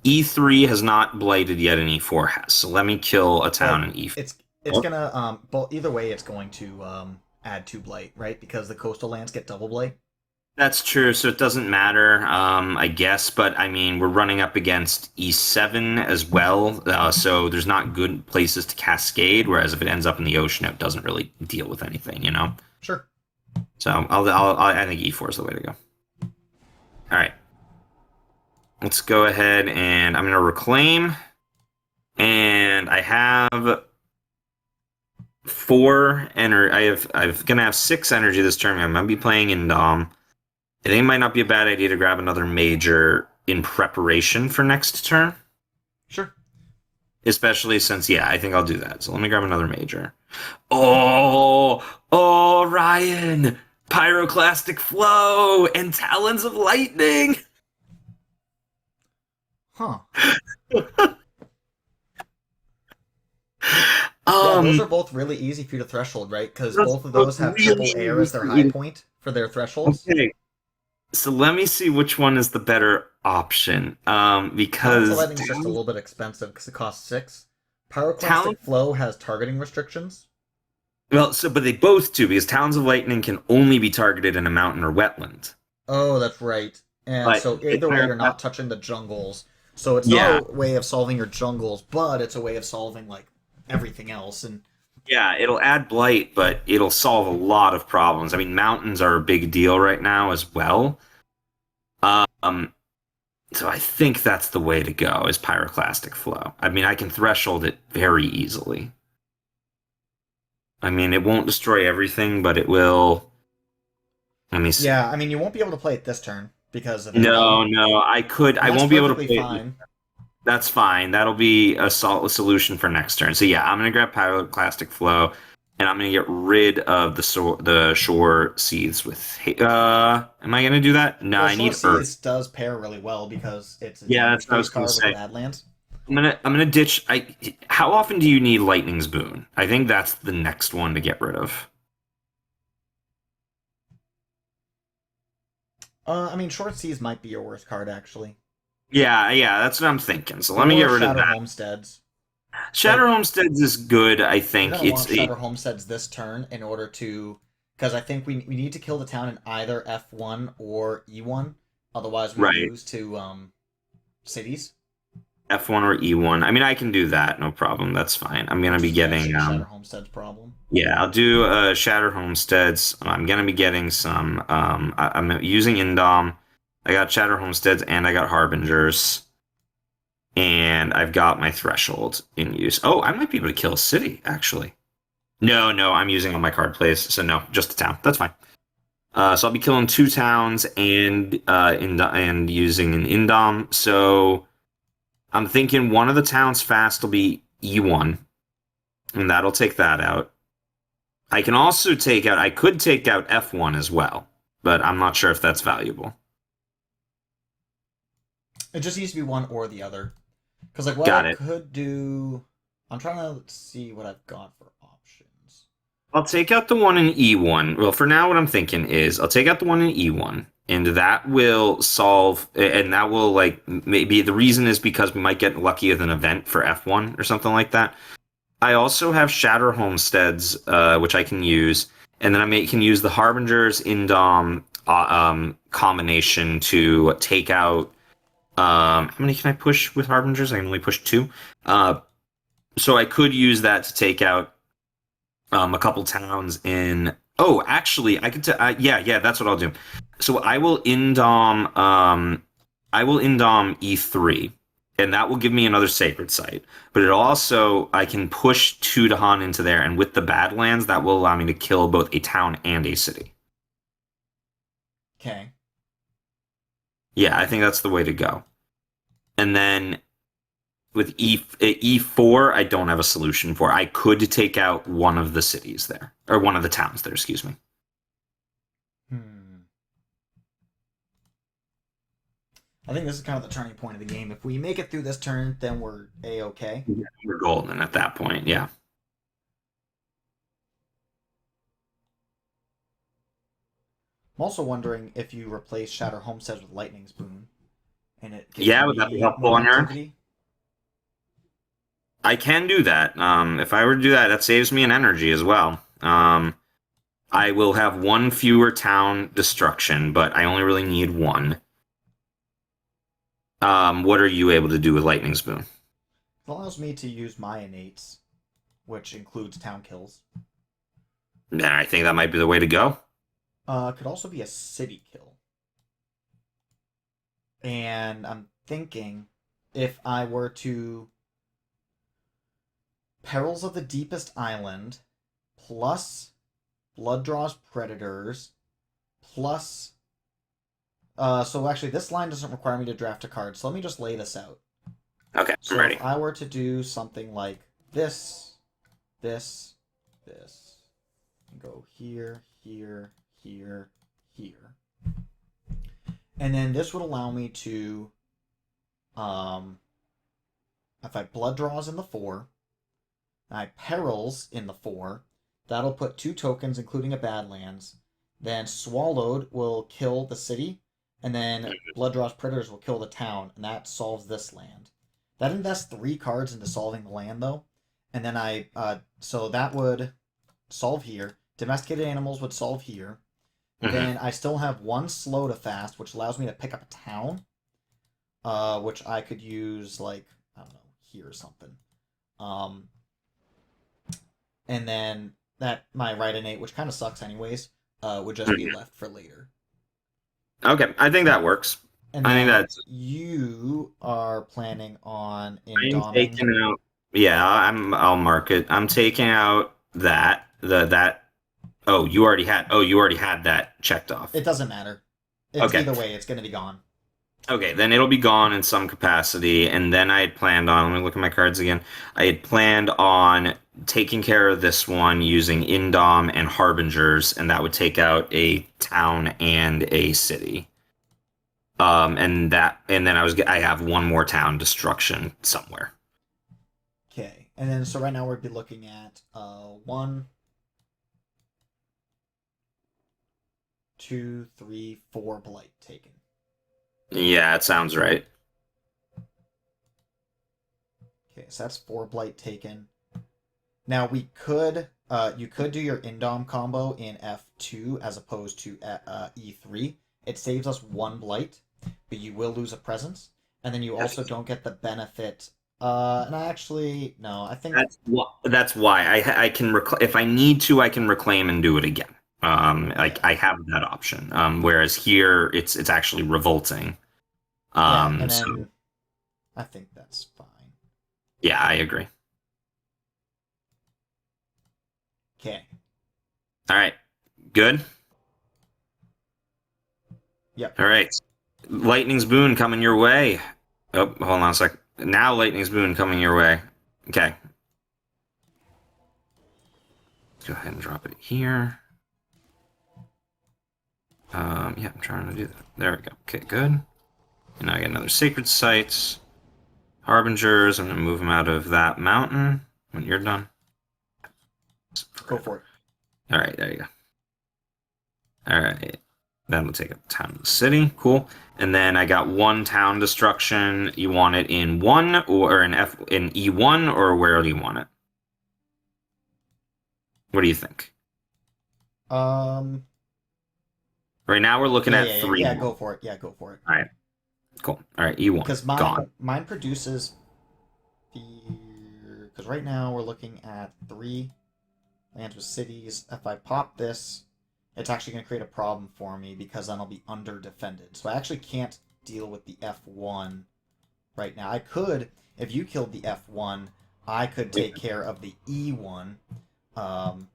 E3 has not blighted yet and E4 has. So let me kill a town Well, in it's E4. gonna both either way it's going to add two blight, right? Because the coastal lands get double blight. That's true, so it doesn't matter, I guess, but I mean, we're running up against E7 as well, so there's not good places to cascade, whereas if it ends up in the ocean, it doesn't really deal with anything, you know? Sure. So I think E4 is the way to go. All right, let's go ahead and I'm going to reclaim, and I have I'm going to have 6 energy this turn. I'm going to be playing in Dom. I think it might not be a bad idea to grab another major in preparation for next turn. Sure. Especially since, yeah, I think I'll do that. So let me grab another major. Oh, Ryan! Pyroclastic Flow and Talons of Lightning! Huh. Yeah, those are Um, both really easy for you to threshold, right? Because that's both of both those have triple really air as their high easy. point for their thresholds. Okay, so let me see which one is the better option. Talons of Because Lightning is just a little bit expensive because it costs 6. Pyroclastic Talon, Flow has targeting restrictions. well, so but they both do because Talons of Lightning can only be targeted in a mountain or wetland. Oh, that's right. And But so either way, you're not touching the jungles. So it's not yeah, a way of solving your jungles, but it's a way of solving like everything else. And yeah, it'll add blight, but it'll solve a lot of problems. I mean, mountains are a big deal right now as well. Um, so I think that's the way to go is pyroclastic flow. I mean, I can threshold it very easily. I mean, it won't destroy everything, but it will. Let me see. yeah, I mean, you won't be able to play it this turn because of No, Indom, no, I could. and I that's won't be able to perfectly play it. fine. That's fine. That'll be a solution for next turn. So yeah, I'm gonna grab pyroclastic flow, and I'm gonna get rid of the shore seeds with. Am I gonna do that? No, Well, I Shore need earth. Seas does pair really well because it's a Yeah, damage that's what I base was gonna card with the say. Badlands. I'm gonna ditch. How often do you need Lightning's Boon? I think that's the next one to get rid of. I mean, Short Seas might be your worst card actually, Yeah, yeah, that's what I'm thinking. So let me get or rid of Shatter that. Homesteads. Shatter But Homesteads is good. I you're think gonna it's want Shatter Homesteads this turn in order to, because I think we need to kill the town in either F1 or E1. Otherwise, we right. lose to cities, F1 or E1. I mean, I can do that, no problem. That's fine. I'm gonna which be is yeah, getting Shatter Homestead's problem. yeah, I'll do Shatter Homesteads. I'm gonna be getting some I'm using Indom. I got Shatter Homesteads and I got Harbingers. And I've got my threshold in use. Oh, I might be able to kill a city, actually. No, no, I'm using all my card plays, so no, just a town. That's fine. So I'll be killing 2 towns and using an Indom. So I'm thinking one of the towns fast will be E1, and that'll take that out. I can also take out. I could take out F1 as well, but I'm not sure if that's valuable. It just needs to be one or the other. Because like what I Got it. could do, I'm trying to see what I've got for options. I'll take out the one in E1. Well, for now, what I'm thinking is I'll take out the one in E1, and that will solve, and that will, like, maybe the reason is because we might get lucky with an event for F1 or something like that. I also have Shatter Homesteads, which I can use, and then can use the Harbingers Indom combination to take out. How many can I push with Harbingers? I can only push 2. So I could use that to take out a couple towns in. Oh, actually, I could. Yeah, yeah, that's what I'll do. So I will indom E3, and that will give me another sacred site. But it also I can push 2 Dahan into there, and with the Badlands, that will allow me to kill both a town and a city. Okay. Yeah, I think that's the way to go. And then with E4, I don't have a solution for. I could take out one of the cities there, or one of the towns there. Excuse me. Hmm. I think this is kind of the turning point of the game. If we make it through this turn, then we're a-okay. We're golden at that point. Yeah. I'm also wondering if you replace Shatter Homesteads with Lightning's Boon, and it gives Yeah, would that be me helpful more on your end? activity. I can do that. If I were to do that, that saves me an energy as well. I will have one fewer town destruction, but I only really need one. What are you able to do with Lightning's Boon? It allows me to use my innates, which includes town kills. Then I think that might be the way to go. Could also be a city kill. And I'm thinking if I were to Perils of the Deepest Island plus Blood Draws Predators plus so actually this line doesn't require me to draft a card, so let me just lay this out. Okay, I'm So ready. if I were to do something like this, this, this, and go here, here, here, here. And then this would allow me to if I blood draws in the 4, I Perils in the 4. That'll put 2 tokens, including a Badlands. Then Swallowed will kill the city, and then Bloodraw's Predators will kill the town, and that solves this land. That invests 3 cards into solving the land, though. And then so that would solve here. Domesticated animals would solve here. Hmm. Then I still have 1 slow to fast, which allows me to pick up a town, which I could use, like, I don't know, here or something. Um, and then that my right innate, which kind of sucks anyways, would just be left for later. Okay, I think that works. And I think then that's. you are planning on I'm indoming. taking out. Yeah, I'll mark it. I'm taking out that. Oh, you already had. Oh, you already had that checked off. It doesn't matter. It's Okay. either way, it's gonna be gone. Okay, then it'll be gone in some capacity. And then I had planned on, let me look at my cards again. I had planned on taking care of this one using Indom and Harbingers, and that would take out a town and a city. And then I have one more town destruction somewhere. Okay. And then so right now we'd be looking at 1, 2, 3, 4 blight taken. Yeah, it sounds right. Okay, so that's 4 blight taken. Now you could do your Indom combo in F2 as opposed to E3. It saves us 1 blight, but you will lose a presence, and then you also That's don't get the benefit. And I actually no, I think that's why I can if I need to, I can reclaim and do it again. Like yeah, I have that option. Whereas here, it's actually revolting. yeah, and So then I think that's fine. yeah, I agree. Okay, All right, good. yep, All right, lightning's boon coming your way. Oh, hold on a sec. Now lightning's boon coming your way. Okay, let's go ahead and drop it here. Yeah, I'm trying to do that. There we go. Okay, good. And now I get another sacred site. Harbingers, I'm gonna move them out of that mountain when you're done. go for it. All right, there you go. All right, then we'll take a town and city. Cool. And then I got one town destruction. You want it in one or in E1 or where do you want it? What do you think? Um, Right now we're looking yeah, at yeah, yeah, yeah. 3. Go for it. Yeah, go for it. All right, cool. All right, E1 Because gone. mine produces fear. Because right now we're looking at 3 lands with cities. If I pop this, it's actually going to create a problem for me because then I'll be under defended. So I actually can't deal with the F1 right now. I could, if you killed the F1, I could take care of the E1. Um,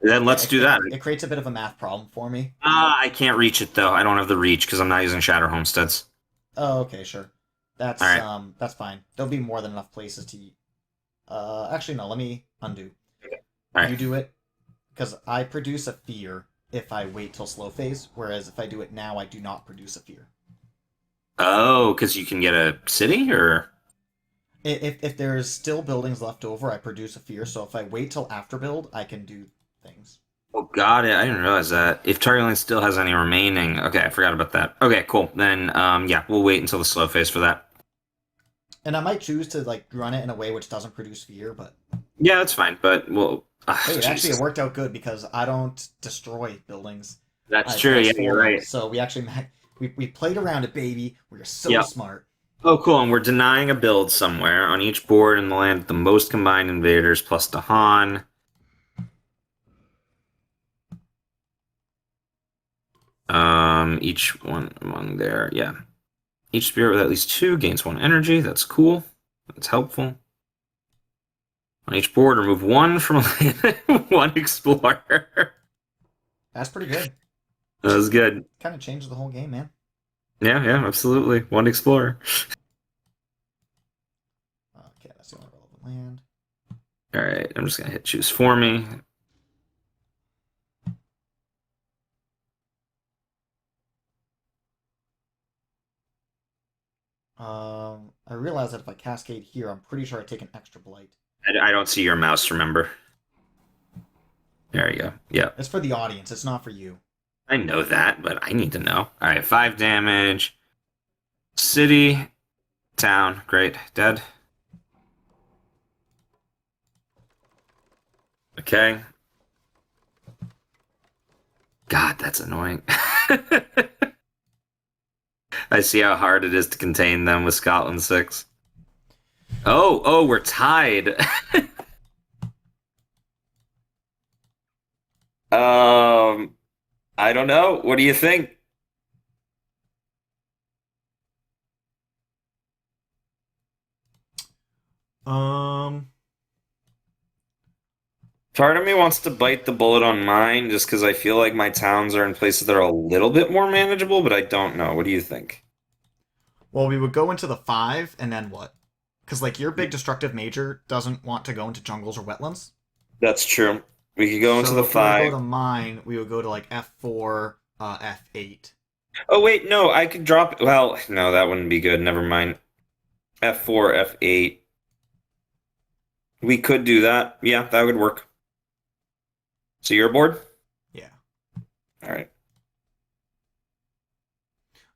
Then let's do that. it creates a bit of a math problem for me. I can't reach it though. I don't have the reach because I'm not using Shatter Homesteads. Oh, okay, sure. All right. That's fine. There'll be more than enough places to. Actually, no. Let me undo. All right. You do it because I produce a fear if I wait till slow phase, whereas if I do it now, I do not produce a fear. Oh, because you can get a city or. If there's still buildings left over, I produce a fear. So if I wait till after build, I can do things. Oh, got it. I didn't realize that. If Target Lane still has any remaining. Okay, I forgot about that. Okay, cool. Then, yeah, we'll wait until the slow phase for that. And I might choose to like run it in a way which doesn't produce fear, but Yeah, that's fine. But well, hey, it Jesus, worked out good because I don't destroy buildings. that's I true. Yeah, transform you're them. right. So we actually we played around it, baby. We are so Yep. smart. Oh, cool. And we're denying a build somewhere on each board in the land with the most combined invaders plus Dahan. Each one among their yeah. Each spirit with at least 2 gains 1 energy. That's cool. That's helpful. On each board, remove 1 from a 1 explorer. That's pretty good. That was good. Kind of changed the whole game, man. Yeah, yeah, absolutely. 1 explorer. Okay, that's the only relevant land. All right, I'm just gonna hit choose for me. I realize that if I cascade here, I'm pretty sure I take an extra blight. I don't see your mouse, remember? There you go. Yep. It's for the audience. It's not for you. I know that, but I need to know. All right, 5 damage. City, town, great, dead. Okay. God, that's annoying. I see how hard it is to contain them with Scotland 6. Oh, we're tied. um, I don't know. What do you think? Um, Part of me wants to bite the bullet on mine just because I feel like my towns are in places that are a little bit more manageable, but I don't know. What do you think? well, we would go into the 5, and then what? Because, like, your big destructive major doesn't want to go into jungles or wetlands. That's true. We could go into So the if we were to go 5. to mine, we would go to, like, F4, F8. Oh, wait, no, I could drop. Well, no, that wouldn't be good. Never mind. F4, F8. We could do that. Yeah, that would work. So you're bored? Yeah. All right.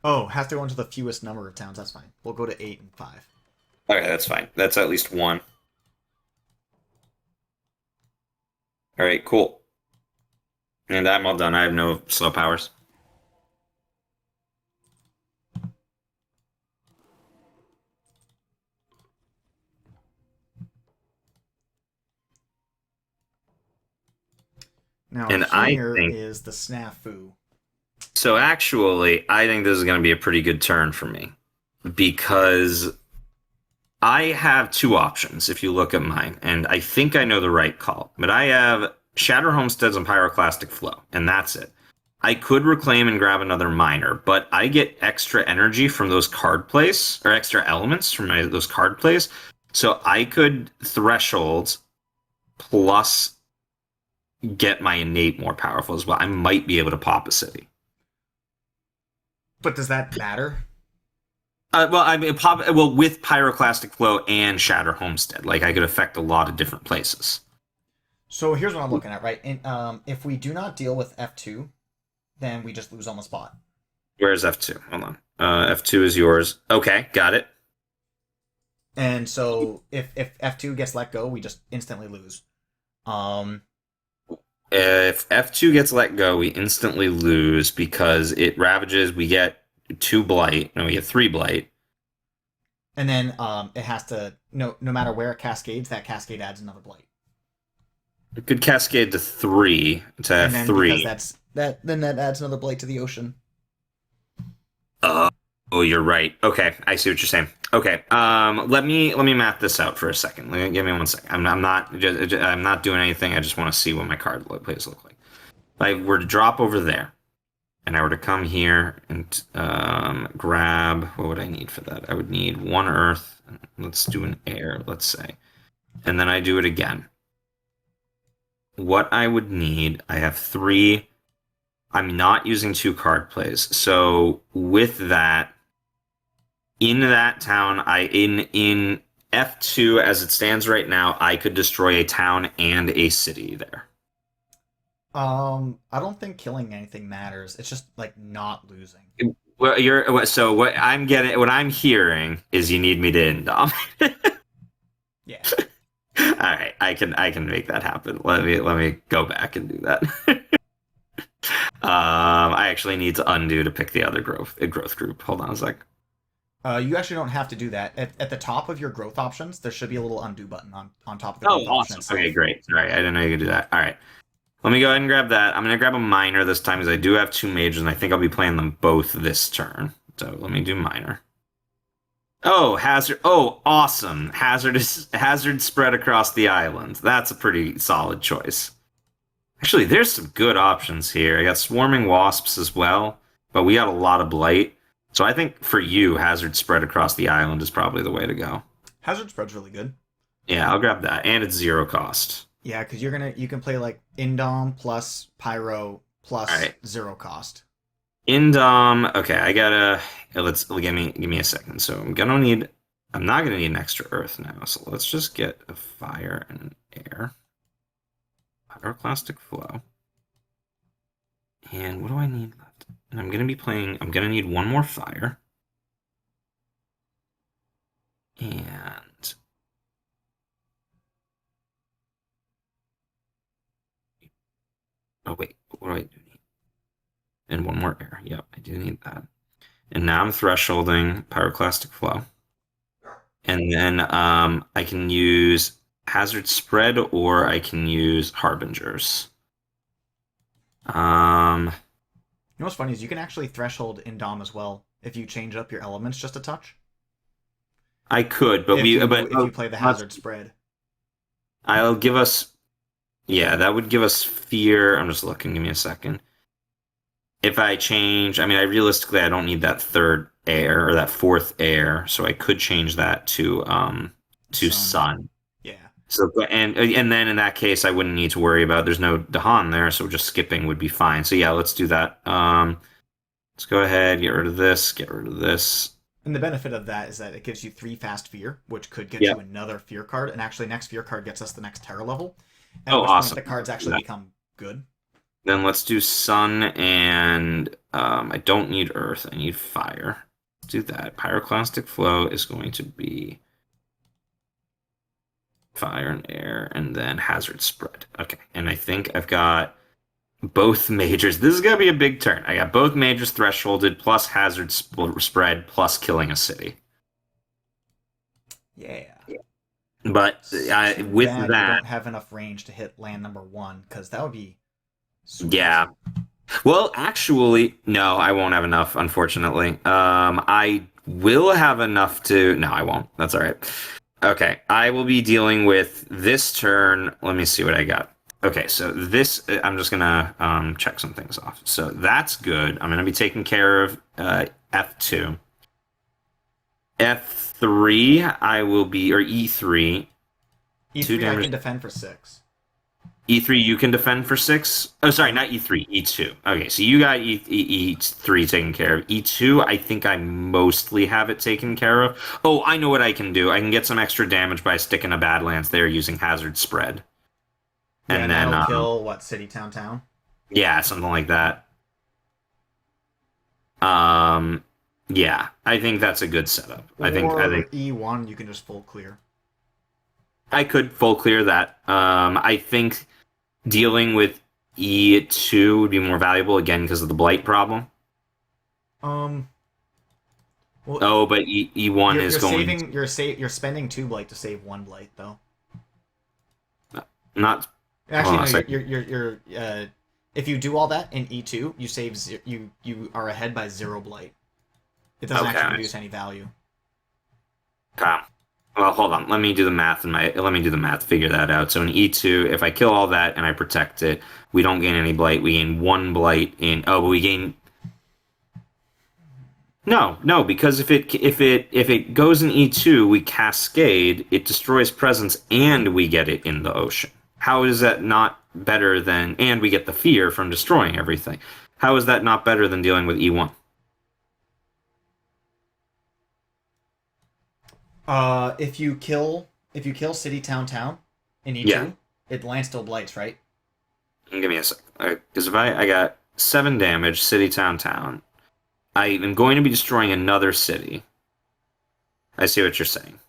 Oh, has to go into the fewest number of towns. That's fine. We'll go to 8 and 5. Okay, that's fine. That's at least one. All right, cool. And I'm all done. I have no slow powers. Now, And I here think is the snafu. so. Actually, I think this is going to be a pretty good turn for me because I have two options if you look at mine, and I think I know the right call. But I have Shatter Homesteads and Pyroclastic Flow, and that's it. I could reclaim and grab another miner, but I get extra energy from those card plays, or extra elements from those card plays. So I could threshold plus get my innate more powerful as well. I might be able to pop a city. But does that matter? Well, I mean, with Pyroclastic Flow and Shatter Homestead, like I could affect a lot of different places. So here's what I'm looking at, right? If we do not deal with F2, then we just lose on the spot. Where's F2? Hold on. F2 is yours. Okay, got it. And so if F2 gets let go, we just instantly lose. Um, If F2 gets let go, we instantly lose because it ravages. We get 2 blight. No, we get 3 blight. and then it has to no matter where it cascades, that cascade adds another blight. It could cascade to 3 to And then because F3. that adds another blight to the ocean. Uh, oh, you're right. Okay, I see what you're saying. Okay, let me map this out for a second. Give me 1 second. I'm not doing anything. I just want to see what my card plays look like. If I were to drop over there, and I were to come here and grab, what would I need for that? I would need 1 earth. Let's do an air, let's say, and then I do it again. What I would need, I have 3. I'm not using 2 card plays, so with that. In that town, in F2 as it stands right now, I could destroy a town and a city there. I don't think killing anything matters. It's just like not losing. Well, so what I'm hearing is you need me to indom. Yeah. All right, I can make that happen. Let me go back and do that. I actually need to undo to pick the other growth group. Hold on a sec. You actually don't have to do that. At the top of your growth options, there should be a little undo button on top of the Oh, growth option awesome. itself. Okay, great. Sorry, I didn't know you could do that. All right. Let me go ahead and grab that. I'm going to grab a miner this time because I do have 2 mages, and I think I'll be playing them both this turn. So let me do miner. Oh, hazard. Oh, awesome. Hazard spread across the island. That's a pretty solid choice. Actually, there's some good options here. I got swarming wasps as well, but we got a lot of blight. So I think for you, hazard spread across the island is probably the way to go. Hazard spread's really good. Yeah, I'll grab that. And it's 0 cost. Yeah, because you can play like Indom plus Pyro plus All right. 0 cost. Indom. Okay, I gotta. Give me a second. So I'm gonna need. I'm not going to need an extra earth now, so let's just get a fire and an air. Pyroclastic flow. And what do I need left? And I'm going to need one more fire. And oh wait, what do I do need? And one more air. Yep, I do need that. And now I'm thresholding pyroclastic flow. And then I can use hazard spread or I can use harbingers. Um, You know what's funny is you can actually threshold in Dom as well if you change up your elements just a touch. I could, but If you play the hazard spread. I'll give us, yeah, that would give us fear. I'm just looking. Give me a second. If I change, I mean, realistically I don't need that third air or that fourth air, so I could change that to sun. Yeah. So and then in that case I wouldn't need to worry about there's no Dahan there, so just skipping would be fine. So yeah, let's do that. Let's go ahead, get rid of this, get rid of this. And the benefit of that is that it gives you 3 fast fear, which could get Yep. you another fear card, and actually next fear card gets us the next terror level. At Oh, which awesome. point the cards actually become good. Then let's do sun and I don't need earth, I need fire. Let's do that. Pyroclastic flow is going to be fire and air, and then hazard spread. Okay, and I think I've got both majors. This is gonna be a big turn. I got both majors thresholded, plus hazard spread, plus killing a city. Yeah. But with bad that, you don't have enough range to hit land number 1, because that would be sweet. yeah. Well, actually, no, I won't have enough, unfortunately. I will have enough to. No, I won't. That's all right. Okay, I will be dealing with this turn. Let me see what I got. Okay, so this, I'm just gonna check some things off. So that's good. I'm gonna be taking care of F2. F3, I will be, or E3. E3 I can defend for 6. E3, you can defend for 6. Oh, sorry, not E3, E2. Okay, so you got E3 taken care of. E2, I think I mostly have it taken care of. Oh, I know what I can do. I can get some extra damage by sticking a Badlands there using hazard spread. Yeah, And then that'll kill what, city, town? Yeah, something like that. Yeah, I think that's a good setup. I think E1 you can just full clear. I could full clear that. I think dealing with E2 would be more valuable again because of the blight problem. Well, oh, but E1 is going. You're spending 2 blight to save 1 blight though. Not actually. No, you're if you do all that in E2, you save you are ahead by 0 blight. It doesn't actually produce any value. Okay. Well, hold on. Let me do the math Figure that out. So in E2, if I kill all that and I protect it, we don't gain any blight. We gain 1 blight in. Oh, but we gain. No, because if it goes in E2, we cascade. It destroys presence, and we get it in the ocean. How is that not better than? And we get the fear from destroying everything. How is that not better than dealing with E1? If you kill city, town in E2, Yeah. it land still blights, right? Give me a sec. Because if I got 7 damage, city, town. I am going to be destroying another city. I see what you're saying.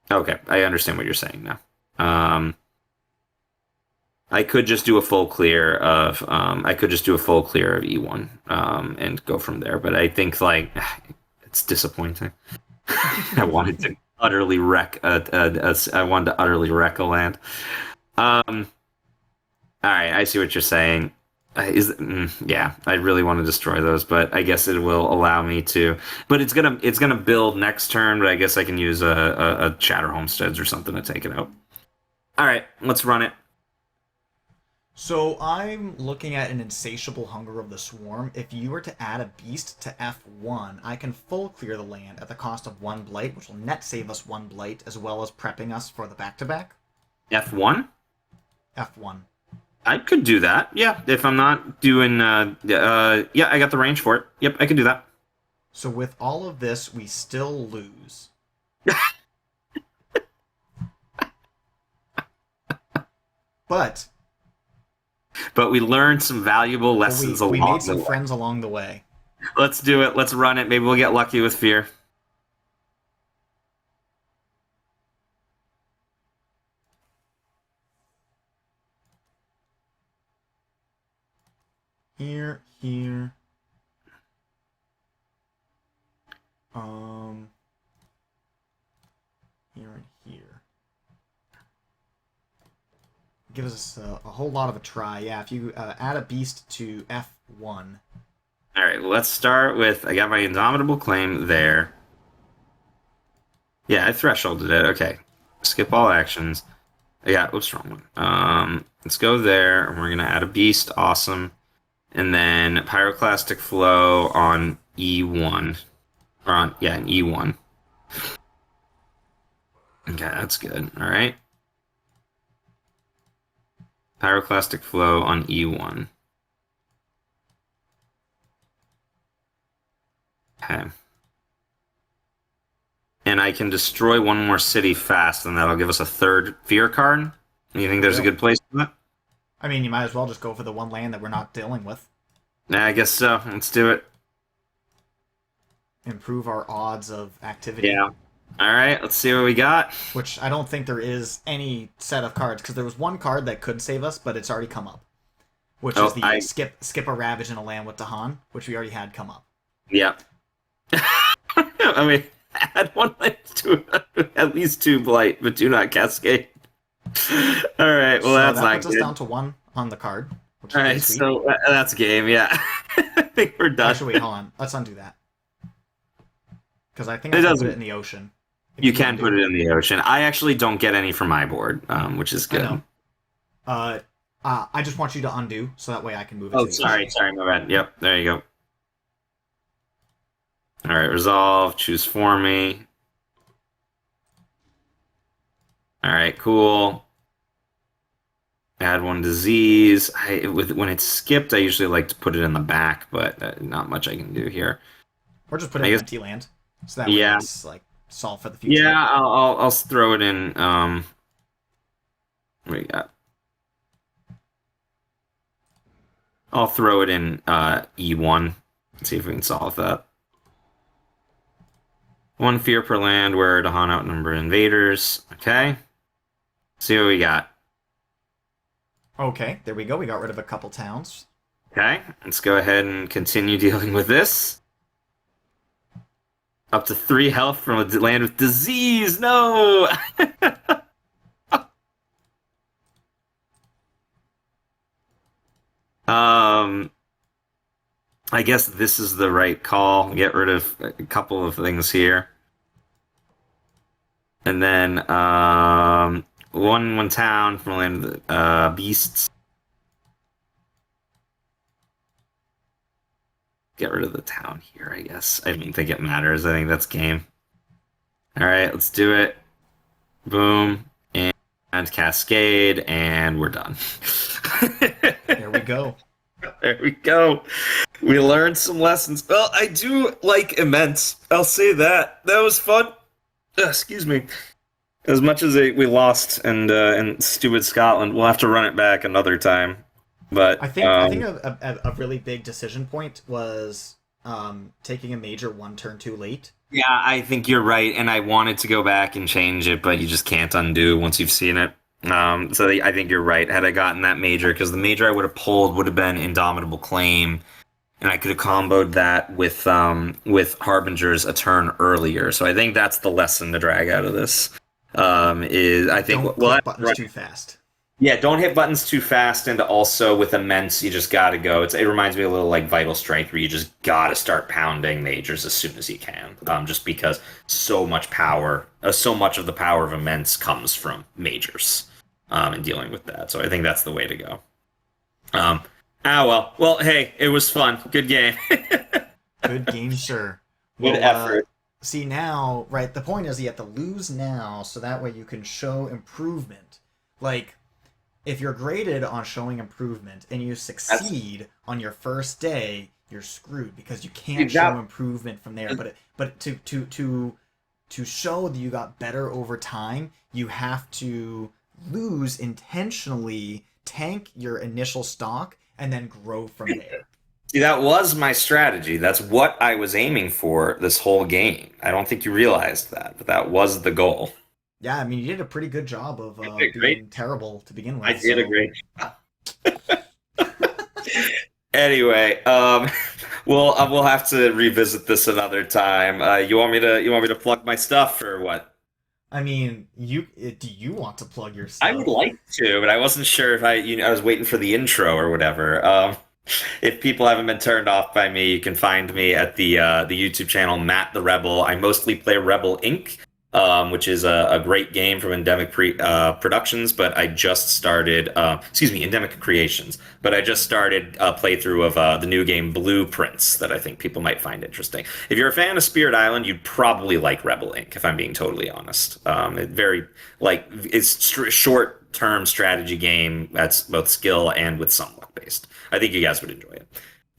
Okay, I understand what you're saying now. I could just do a full clear of E1 and go from there. But I think it's disappointing. I wanted to utterly wreck I wanted to utterly wreck a land. All right, I see what you're saying. Yeah, I really want to destroy those, but I guess it will allow me to. But it's gonna build next turn. But I guess I can use a Shatter Homesteads or something to take it out. All right, let's run it. So I'm looking at an Insatiable Hunger of the Swarm. If you were to add a beast to F1, I can full clear the land at the cost of 1 blight, which will net save us 1 blight, as well as prepping us for the back-to-back. F1? F1. I could do that. Yeah, if I'm not doing. Yeah, I got the range for it. Yep, I could do that. So with all of this, we still lose. But But we learned some valuable but lessons we made along the some way. friends along the way. Let's do it. Let's run it. Maybe we'll get lucky with fear. Here, here, um, here and here. Gives us a whole lot of a try. Yeah, if you add a beast to F1. All right, let's start with I got my indomitable claim there. Yeah, I thresholded it. Okay. Skip all actions. Yeah, oops, wrong one. Let's go there, and we're gonna add a beast. Awesome. And then pyroclastic flow on E1. Or on an E1. Okay, that's good. All right. Pyroclastic flow on E1. Okay. And I can destroy one more city fast, and that'll give us a third fear card. You think There we there's a go. good place for that? I mean, you might as well just go for the one land that we're not dealing with. Yeah, I guess so. Let's do it. Improve our odds of activity. Yeah. All right, let's see what we got. Which I don't think there is any set of cards, because there was one card that could save us, but it's already come up. Which is Oh, the skip a Ravage in a land with Dahan, which we already had come up. yeah. I mean, add one land to at least two blight, but do not cascade. All right, well So that's that not puts us good. down to one on the card, which is All pretty right, sweet. so that's game. Yeah, I think we're done. Actually, wait, hold on. Let's undo that. Because I think It I can put doesn't. it in the ocean. If You can undo. put it in the ocean. I actually don't get any from my board, which is I good. know. I just want you to undo, so that way I can move it Oh, to the sorry, ocean. sorry, my bad. Yep, there you go. All right, resolve. Choose for me. All right, cool. Add one disease. When it's skipped, I usually like to put it in the back, but not much I can do here. Or just put it I in guess. empty land. So that way Yeah, it's like solved for the future. yeah. I'll throw it in. What do you got? I'll throw it in E1. See if we can solve that. One fear per land where Dahan outnumber invaders. Okay. See what we got. Okay, there we go. We got rid of a couple towns. Okay, let's go ahead and continue dealing with this. Up to 3 health from a land with disease. No. um, I guess this is the right call. Get rid of a couple of things here, and then one town from a land of beasts. Get rid of the town here, I guess. I don't think it matters. I think that's game. All right, let's do it. Boom. And cascade, and we're done. There we go. There we go. We learned some lessons. Well, I do like immense. I'll say that. That was fun. Excuse me. As much as we lost and stupid Scotland, we'll have to run it back another time. But I think a really big decision point was taking a major one turn too late. yeah, I think you're right, and I wanted to go back and change it, but you just can't undo once you've seen it. I think you're right. Had I gotten that major, because the major I would have pulled would have been Indomitable Claim, and I could have comboed that with Harbingers a turn earlier. So I think that's the lesson to drag out of this. Is I think Don't well, click buttons too fast. yeah, don't hit buttons too fast, and also with immense, you just gotta go. It reminds me a little like Vital Strength, where you just gotta start pounding majors as soon as you can. Just because so much power, so much of the power of immense comes from majors, and dealing with that. So I think that's the way to go. Well, hey, it was fun. Good game. Good game, sir. Good Well, effort. see now, right? The point is you have to lose now, so that way you can show improvement. Like, if you're graded on showing improvement and you succeed on your first day, you're screwed because you can't show improvement from there. But to to show that you got better over time, you have to lose intentionally, tank your initial stock, and then grow from there. See, that was my strategy. That's what I was aiming for this whole game. I don't think you realized that, but that was the goal. Yeah, I mean, you did a pretty good job of I did a great. being terrible to begin I with, did a so. great job. Anyway, we'll have to revisit this another time. You want me to plug my stuff or what? I mean, do you want to plug your I would stuff? like to, but I wasn't sure if I was waiting for the intro or whatever. If people haven't been turned off by me, you can find me at the YouTube channel Matt the Rebel. I mostly play Rebel Inc., which is a great game from Productions, but I just started, excuse me, Endemic Creations, but I just started a playthrough of the new game Blueprints that I think people might find interesting. If you're a fan of Spirit Island, you'd probably like Rebel Inc., if I'm being totally honest. It's short-term strategy game that's both skill and with some luck based. I think you guys would enjoy it.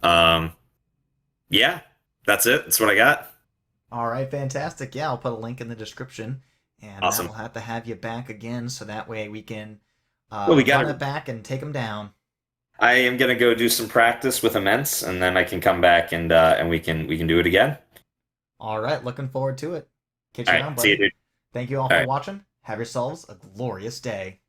Um, yeah, that's it. That's what I got. All right, fantastic. Yeah, I'll put a link in the description, and Matt Awesome. will have to have you back again so that way we can Well, we got run it to. back and take them down. I am gonna go do some practice with immense, and then I can come back and we can do it again. All right, looking forward to it. Catch All you right, around, see you, buddy. dude. Thank you all All for right. watching. Have yourselves a glorious day.